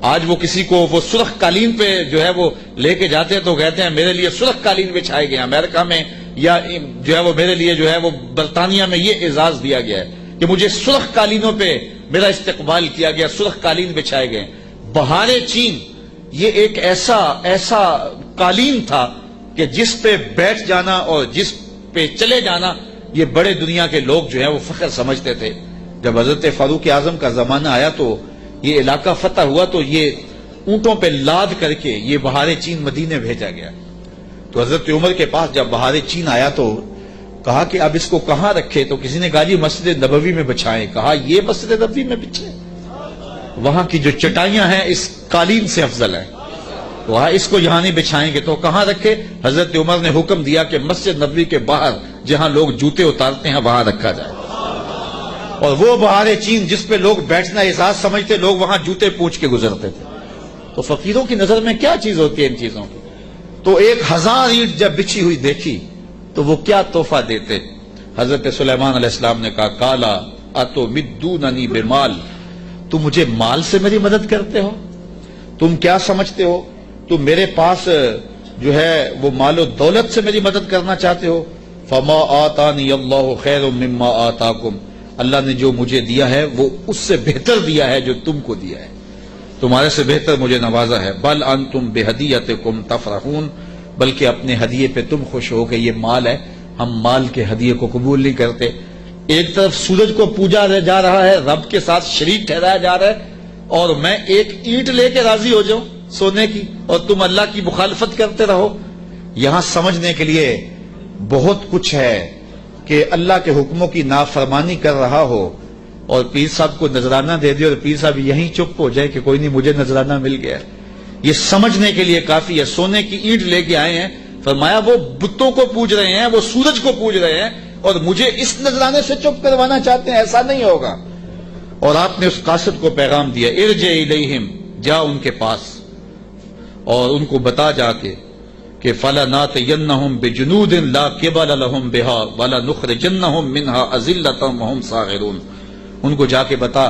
Speaker 1: آج وہ کسی کو وہ سرخ قالین پہ جو ہے وہ لے کے جاتے ہیں تو کہتے ہیں میرے لیے سرخ قالین بچھائے گئے، امریکہ میں یا جو ہے وہ میرے لیے جو ہے وہ برطانیہ میں یہ اعزاز دیا گیا ہے کہ مجھے سرخ قالینوں پہ میرا استقبال کیا گیا، سرخ قالین بچھائے گئے۔ بہار چین یہ ایک ایسا قالین تھا کہ جس پہ بیٹھ جانا اور جس پہ چلے جانا یہ بڑے دنیا کے لوگ جو ہیں وہ فخر سمجھتے تھے۔ جب حضرت فاروق اعظم کا زمانہ آیا تو یہ علاقہ فتح ہوا تو یہ اونٹوں پہ لاد کر کے یہ بہار چین مدینے بھیجا گیا۔ تو حضرت عمر کے پاس جب بہار چین آیا تو کہا کہ اب اس کو کہاں رکھے؟ تو کسی نے کہا جی مسجد نبوی میں بچھائیں۔ کہا یہ مسجد نبوی میں بچھائیں؟ وہاں کی جو چٹائیاں ہیں اس قالین سے افضل ہیں، وہاں اس کو یہاں نہیں بچھائیں گے تو کہاں رکھے؟ حضرت عمر نے حکم دیا کہ مسجد نبوی کے باہر جہاں لوگ جوتے اتارتے ہیں وہاں رکھا جائے، اور وہ بہار چین جس پہ لوگ بیٹھنا اعزاز سمجھتے لوگ وہاں جوتے پوچھ کے گزرتے تھے۔ تو فقیروں کی نظر میں کیا چیز ہوتی ہے ان چیزوں کی؟ تو 1000 اینٹ جب بچھی ہوئی دیکھی تو وہ کیا تحفہ دیتے؟ حضرت سلیمان علیہ السلام نے کہا کالا اتمدوننی بمال، تم مجھے مال سے میری مدد کرتے ہو؟ تم کیا سمجھتے ہو تم میرے پاس جو ہے وہ مال و دولت سے میری مدد کرنا چاہتے ہو؟ فما آتانی اللہ خیر مما آتاکم، اللہ نے جو مجھے دیا ہے وہ اس سے بہتر دیا ہے جو تم کو دیا ہے، تمہارے سے بہتر مجھے نوازا ہے۔ بل انتم بہدیتکم تفرحون، بلکہ اپنے ہدیے پہ تم خوش ہو کہ یہ مال ہے، ہم مال کے ہدیے کو قبول نہیں کرتے۔ ایک طرف سورج کو پوجا جا رہا ہے، رب کے ساتھ شریک ٹھہرایا جا رہا ہے، اور میں ایک اینٹ لے کے راضی ہو جاؤں سونے کی اور تم اللہ کی مخالفت کرتے رہو۔ یہاں سمجھنے کے لیے بہت کچھ ہے کہ اللہ کے حکموں کی نافرمانی کر رہا ہو اور پیر صاحب کو نذرانہ دے دے اور پیر صاحب یہیں چپ ہو جائے کہ کوئی نہیں مجھے نذرانہ مل گیا، یہ سمجھنے کے لیے کافی ہے۔ سونے کی اینٹ لے کے آئے ہیں، فرمایا وہ بتوں کو پوج رہے ہیں، وہ سورج کو پوج رہے ہیں اور مجھے اس نذرانے سے چپ کروانا چاہتے ہیں، ایسا نہیں ہوگا۔ اور آپ نے اس قاصد کو پیغام دیا، ارجع الیہم، جا ان کے پاس اور ان کو بتا جا کے کہ فَلَنَاتِيَنَّهُمْ بِجُنُودٍ لَا قِبَلَ لَهُمْ بِهَا وَلَنُخْرِجَنَّهُمْ مِنْهَا أَذِلَّةً وَهُمْ صَاغِرُونَ، ان کو جا کے بتا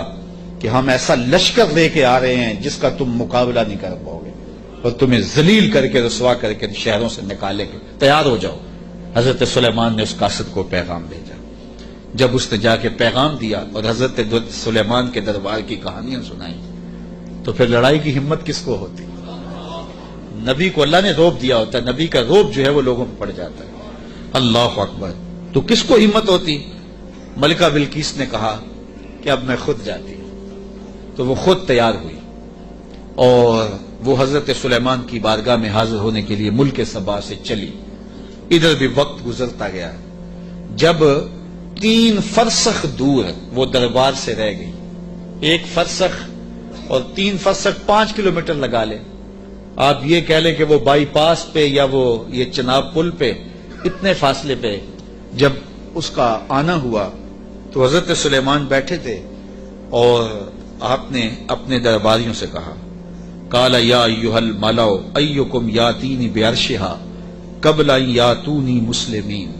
Speaker 1: کہ ہم ایسا لشکر لے کے آ رہے ہیں جس کا تم مقابلہ نہیں کر پاؤ گے اور تمہیں ذلیل کر کے رسوا کر کے شہروں سے نکالیں گے، تیار ہو جاؤ۔ حضرت سلیمان نے اس قاصد کو پیغام بھیجا۔ جب اس نے جا کے پیغام دیا اور حضرت سلیمان کے دربار کی کہانیاں سنائیں تو پھر لڑائی کی ہمت کس کو ہوتی؟ نبی کو اللہ نے روب دیا ہوتا ہے، نبی کا روب جو ہے وہ لوگوں پہ پڑ جاتا ہے۔ اللہ اکبر، تو کس کو ہمت ہوتی؟ ملکہ بلقیس نے کہا کہ اب میں خود جاتی ہوں، تو وہ خود تیار ہوئی اور وہ حضرت سلیمان کی بارگاہ میں حاضر ہونے کے لیے ملک سبا سے چلی۔ ادھر بھی وقت گزرتا گیا، جب 3 فرسخ دور وہ دربار سے رہ گئی، 1 فرسخ اور 3 فرسخ 5 کلومیٹر لگا لیں، آپ یہ کہہ لیں کہ وہ بائی پاس پہ یا وہ یہ چناب پل پہ اتنے فاصلے پہ جب اس کا آنا ہوا تو حضرت سلیمان بیٹھے تھے اور آپ نے اپنے درباریوں سے کہا، قال یا ایھا الملأ ایکم یاتینی بعرشھا قبل ان یاتونی مسلمین۔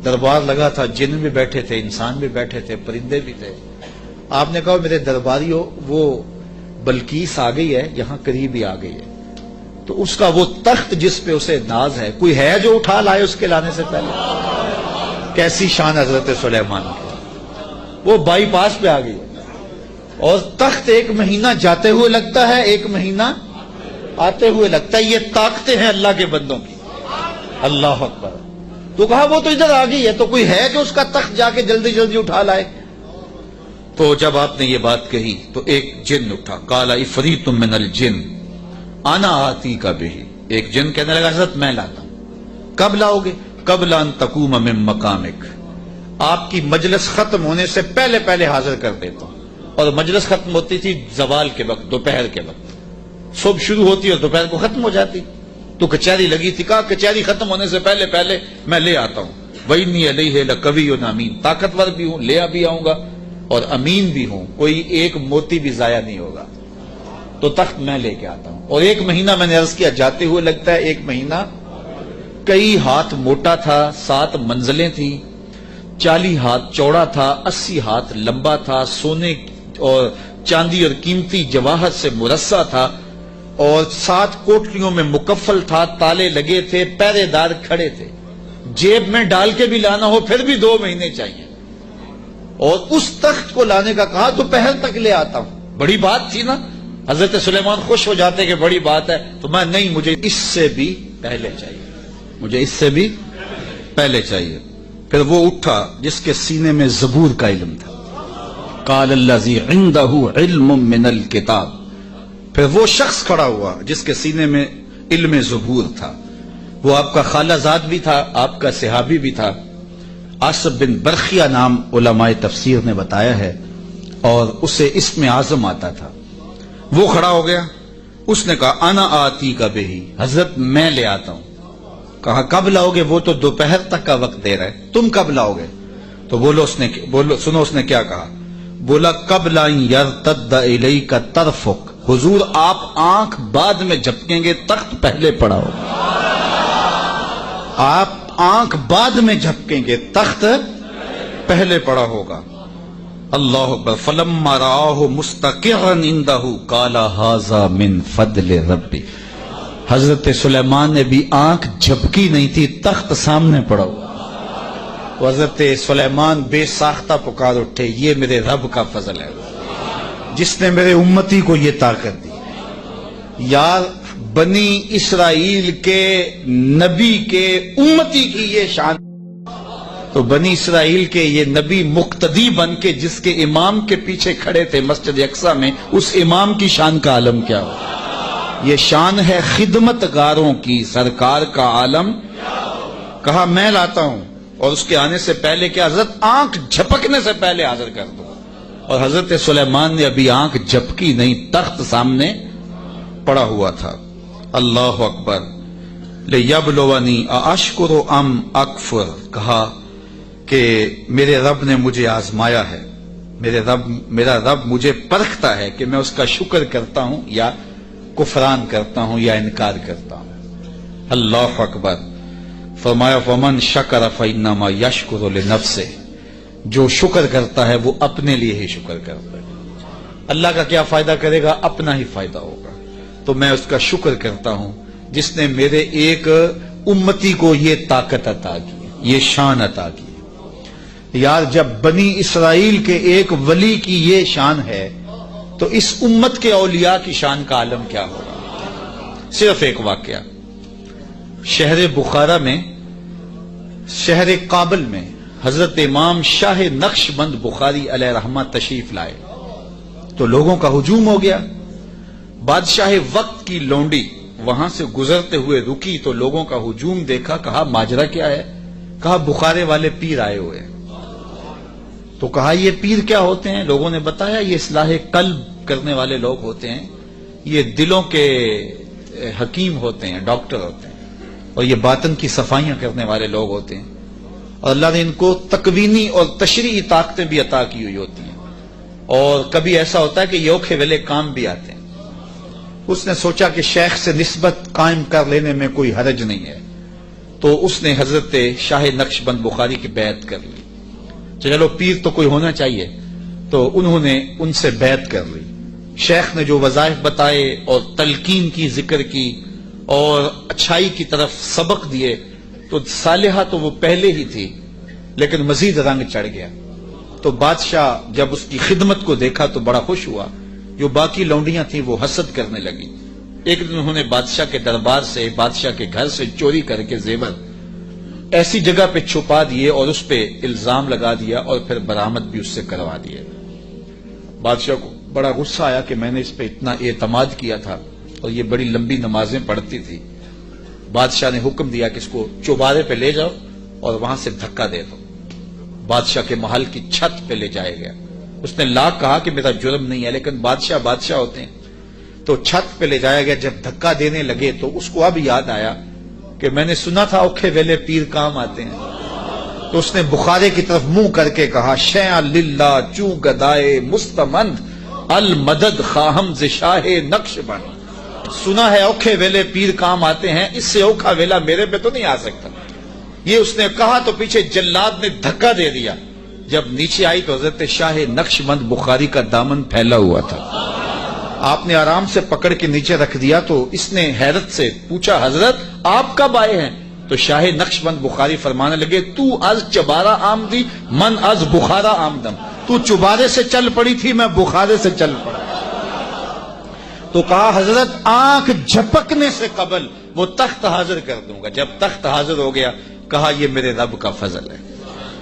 Speaker 1: دربار لگا تھا، جن بھی بیٹھے تھے، انسان بھی بیٹھے تھے، پرندے بھی تھے۔ آپ نے کہا میرے درباریوں، وہ بلقیس آ گئی ہے، یہاں قریب ہی آ گئی ہے، تو اس کا وہ تخت جس پہ اسے ناز ہے، کوئی ہے جو اٹھا لائے اس کے لانے سے پہلے؟ کیسی شان حضرت سلیمان کی، وہ بائی پاس پہ آ گئی ہے اور تخت 1 مہینہ جاتے ہوئے لگتا ہے، 1 مہینہ آتے ہوئے لگتا ہے۔ یہ طاقتیں ہیں اللہ کے بندوں کی، اللہ اکبر۔ تو کہا وہ تو ادھر آ گئی ہے، تو کوئی ہے جو اس کا تخت جا کے جلدی جلدی اٹھا لائے؟ تو جب آپ نے یہ بات کہی تو ایک جن اٹھا، قال عفریت من الجن انا آتیک بہ، ایک جن کہنے لگا حضرت میں لاتا ہوں۔ کب لاؤ گے؟ قبل ان تقوم من مقامک، آپ کی مجلس ختم ہونے سے پہلے پہلے حاضر کر دیتا ہوں۔ اور مجلس ختم ہوتی تھی زوال کے وقت، دوپہر کے وقت، صبح شروع ہوتی اور دوپہر کو ختم ہو جاتی، تو کچہری لگی تھی، کہا کچہری ختم ہونے سے پہلے پہلے میں لے آتا ہوں۔ وَإِنِّي عَلَيْهِ لَقَوِيٌّ أَمِينٌ، طاقتور بھی ہوں، لے بھی آؤں گا اور امین بھی ہوں، کوئی ایک موتی بھی ضائع نہیں ہوگا، تو تخت میں لے کے آتا ہوں۔ اور 1 مہینہ میں نے عرض کیا جاتے ہوئے لگتا ہے، 1 مہینہ کئی ہاتھ موٹا تھا، 7 منزلیں تھیں، 40 ہاتھ چوڑا تھا، 80 ہاتھ لمبا تھا، سونے اور چاندی اور قیمتی جواہر سے مرصع تھا اور 7 کوٹریوں میں مکفل تھا، تالے لگے تھے، پہرے دار کھڑے تھے، جیب میں ڈال کے بھی لانا ہو پھر بھی 2 مہینے چاہیے۔ اور اس تخت کو لانے کا کہا دوپہر تک لے آتا ہوں۔ بڑی بات تھی نا، حضرت سلیمان خوش ہو جاتے کہ بڑی بات ہے، تو میں نہیں، مجھے اس سے بھی پہلے چاہیے، مجھے اس سے بھی پہلے چاہیے۔ پھر وہ اٹھا جس کے سینے میں زبور کا علم تھا، قال الذی عندہ علم من الکتاب، پھر وہ شخص کھڑا ہوا جس کے سینے میں علم زبور تھا، وہ آپ کا خالہ زاد بھی تھا، آپ کا صحابی بھی تھا، عاصب بن برخیہ نام علماء تفسیر نے بتایا ہے، اور اسے اسم اعظم آتا تھا۔ وہ کھڑا ہو گیا، اس نے کہا انا آتی کا بہی، حضرت میں لے آتا ہوں۔ کہا کب لاؤ گے؟ وہ تو دوپہر تک کا وقت دے رہا ہے، تم کب لاؤ گے؟ تو سنو اس نے کیا کہا، بولا قبل ان یرتد الیک طرفک، حضور آپ آنکھ بعد میں جھپکیں گے، تخت پہلے پڑا ہوگا، آپ آنکھ بعد میں جھپکیں گے، تخت پہلے پڑا ہوگا۔ اللہ اکبر۔ فلما رآہ مستقرا عنده قال ھذا من فضل ربی، حضرت سلیمان نے بھی آنکھ جھپکی نہیں تھی، تخت سامنے پڑا ہوا، حضرت سلیمان بے ساختہ پکار اٹھے، یہ میرے رب کا فضل ہے جس نے میرے امتی کو یہ طاقت دی۔ یار بنی اسرائیل کے نبی کے امتی کی یہ شان، تو بنی اسرائیل کے یہ نبی مقتدی بن کے جس کے امام کے پیچھے کھڑے تھے مسجد اقصی میں، اس امام کی شان کا عالم کیا ہو؟ یہ شان ہے خدمت گاروں کی، سرکار کا عالم۔ کہا میں لاتا ہوں، اور اس کے آنے سے پہلے کیا حضرت آنکھ جھپکنے سے پہلے حاضر کر دو۔
Speaker 2: اور حضرت سلیمان نے ابھی آنکھ جھپکی نہیں، تخت سامنے پڑا ہوا تھا۔ اللہ اکبر۔ لیبلونی ااشکر ام اکفر، کہا کہ میرے رب نے مجھے آزمایا ہے، میرا رب مجھے پرکھتا ہے کہ میں اس کا شکر کرتا ہوں یا کفران کرتا ہوں یا انکار کرتا ہوں۔ اللہ اکبر۔ فرمایا فمن شکر فانما یشکر لنفسہ، جو شکر کرتا ہے وہ اپنے لیے ہی شکر کرتا ہے۔ اللہ کا کیا فائدہ کرے گا؟ اپنا ہی فائدہ ہوگا۔ تو میں اس کا شکر کرتا ہوں جس نے میرے ایک امتی کو یہ طاقت عطا کی، یہ شان عطا کی۔ یار جب بنی اسرائیل کے ایک ولی کی یہ شان ہے تو اس امت کے اولیاء کی شان کا عالم کیا ہوگا؟ صرف ایک واقعہ، شہر بخارا میں، شہر کابل میں حضرت امام شاہ نقش بند بخاری علیہ رحمہ تشریف لائے تو لوگوں کا ہجوم ہو گیا۔ بادشاہ وقت کی لونڈی وہاں سے گزرتے ہوئے رکی تو لوگوں کا ہجوم دیکھا، کہا ماجرا کیا ہے؟ کہا بخارے والے پیر آئے ہوئے۔ تو کہا یہ پیر کیا ہوتے ہیں؟ لوگوں نے بتایا یہ اصلاح قلب کرنے والے لوگ ہوتے ہیں، یہ دلوں کے حکیم ہوتے ہیں، ڈاکٹر ہوتے ہیں، اور یہ باطن کی صفائیاں کرنے والے لوگ ہوتے ہیں، اور اللہ نے ان کو تکوینی اور تشریعی طاقتیں بھی عطا کی ہوئی ہوتی ہیں، اور کبھی ایسا ہوتا ہے کہ یہ اوکھے ویلے کام بھی آتے ہیں۔ اس نے سوچا کہ شیخ سے نسبت قائم کر لینے میں کوئی حرج نہیں ہے، تو اس نے حضرت شاہ نقش بند بخاری کی بیعت کر لی۔ چلو پیر تو کوئی ہونا چاہیے، تو انہوں نے ان سے بیعت کر لی۔ شیخ نے جو وظائف بتائے اور تلقین کی، ذکر کی اور اچھائی کی طرف سبق دیے، تو صالحہ تو وہ پہلے ہی تھی لیکن مزید رنگ چڑھ گیا۔ تو بادشاہ جب اس کی خدمت کو دیکھا تو بڑا خوش ہوا۔ جو باقی لونڈیاں تھیں وہ حسد کرنے لگی۔ ایک دن انہوں نے بادشاہ کے دربار سے، بادشاہ کے گھر سے چوری کر کے زیور ایسی جگہ پہ چھپا دیے اور اس پہ الزام لگا دیا اور پھر برآمد بھی اس سے کروا دیے۔ بادشاہ کو بڑا غصہ آیا کہ میں نے اس پہ اتنا اعتماد کیا تھا اور یہ بڑی لمبی نمازیں پڑھتی تھی۔ بادشاہ نے حکم دیا کہ اس کو چوبارے پہ لے جاؤ اور وہاں سے دھکا دے دو۔ بادشاہ کے محل کی چھت پہ لے جایا گیا۔ اس نے لاکھ کہا کہ میرا جرم نہیں ہے، لیکن بادشاہ ہوتے ہیں، تو چھت پہ لے جایا گیا۔ جب دھکا دینے لگے تو اس کو اب یاد آیا کہ میں نے سنا تھا اوکھے ویلے پیر کام آتے ہیں، تو اس نے بخارے کی طرف منہ کر کے کہا شیع للہ چو گدائے مستمند المدد خواہم ز شاہ نقش بند۔ سنا ہے اوکھے ویلے پیر کام آتے ہیں، اس سے اوکھا ویلا میرے پہ تو نہیں آ سکتا۔ یہ اس نے کہا تو پیچھے جلاد نے دھکا دے دیا۔ جب نیچے آئی تو حضرت شاہ نقش بند بخاری کا دامن پھیلا ہوا تھا۔ آپ نے آرام سے پکڑ کے نیچے رکھ دیا تو اس نے حیرت سے پوچھا حضرت آپ کب آئے ہیں؟ تو شاہ نقش بند بخاری فرمانے لگے تو از چبارہ آمدی من از بخارا آمدم، تو چبارے سے چل پڑی تھی میں بخارے سے چل پڑا۔ تو کہا حضرت آنکھ جھپکنے سے قبل وہ تخت حاضر کر دوں گا۔ جب تخت حاضر ہو گیا کہا یہ میرے رب کا فضل ہے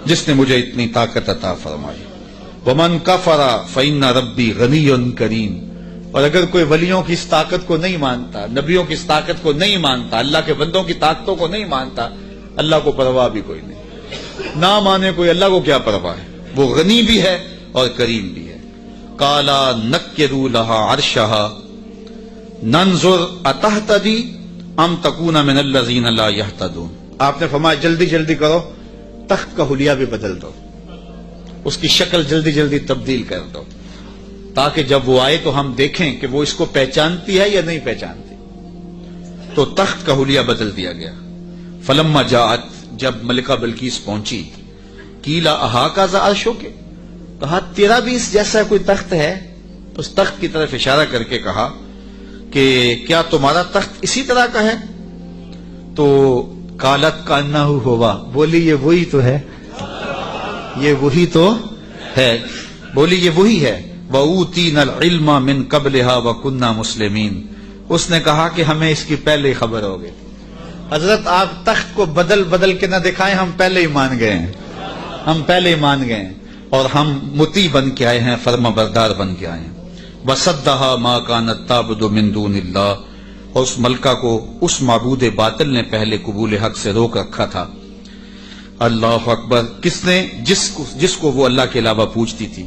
Speaker 2: جس نے مجھے اتنی طاقت عطا فرمائی۔ ومن کفر فإن ربی غنی کریم، اور اگر کوئی ولیوں کی اس طاقت کو نہیں مانتا، نبیوں کی اس طاقت کو نہیں مانتا، اللہ کے بندوں کی طاقتوں کو نہیں مانتا، اللہ کو پرواہ بھی کوئی نہیں۔ نہ مانے کوئی، اللہ کو کیا پرواہ ہے؟ وہ غنی بھی ہے اور کریم بھی ہے۔ کالا نکروا لہا عرشہا ننظر اتہتدی ام تکون من الذین لا یہتدون۔ آپ نے فرمایا جلدی جلدی کرو، تخت کا حلیہ بھی بدل دو، اس کی شکل جلدی جلدی تبدیل کر دو، تاکہ جب وہ آئے تو ہم دیکھیں کہ وہ اس کو پہچانتی ہے یا نہیں پہچانتی۔ تو تخت کا حلیہ بدل دیا گیا۔ فلما جاءت، جب ملکہ بلقیس پہنچی، قیل اہاکذا عرشک، کہا تیرا بھی اس جیسا کوئی تخت ہے؟ اس تخت کی طرف اشارہ کر کے کہا کہ کیا تمہارا تخت اسی طرح کا ہے؟ تو قالت کانہ ہوا، بولی یہ وہی تو ہے، یہ وہی تو ہے، بولی یہ وہی ہے۔ وَأُوتِينَا الْعِلْمَ مِنْ قَبْلِهَا وَكُنَّا مُسْلِمِينَ، اس نے کہا کہ ہمیں اس کی پہلے ہی خبر ہو گئی۔ حضرت آپ تخت کو بدل بدل کے نہ دکھائیں، ہم پہلے ہی مان گئے ہیں، ہم پہلے ہی مان گئے ہیں، اور ہم مطیع بن کے آئے ہیں، فرما بردار بن کے آئے ہیں۔ وَصَدَّهَا مَا كَانَتْ تَعْبُدُ مِن دُونِ اللَّهِ، اور اس ملکہ کو اس معبود باطل نے پہلے قبول حق سے روک رکھا تھا۔ اللہ اکبر۔ کس نے؟ جس کو وہ اللہ کے علاوہ پوچھتی تھی۔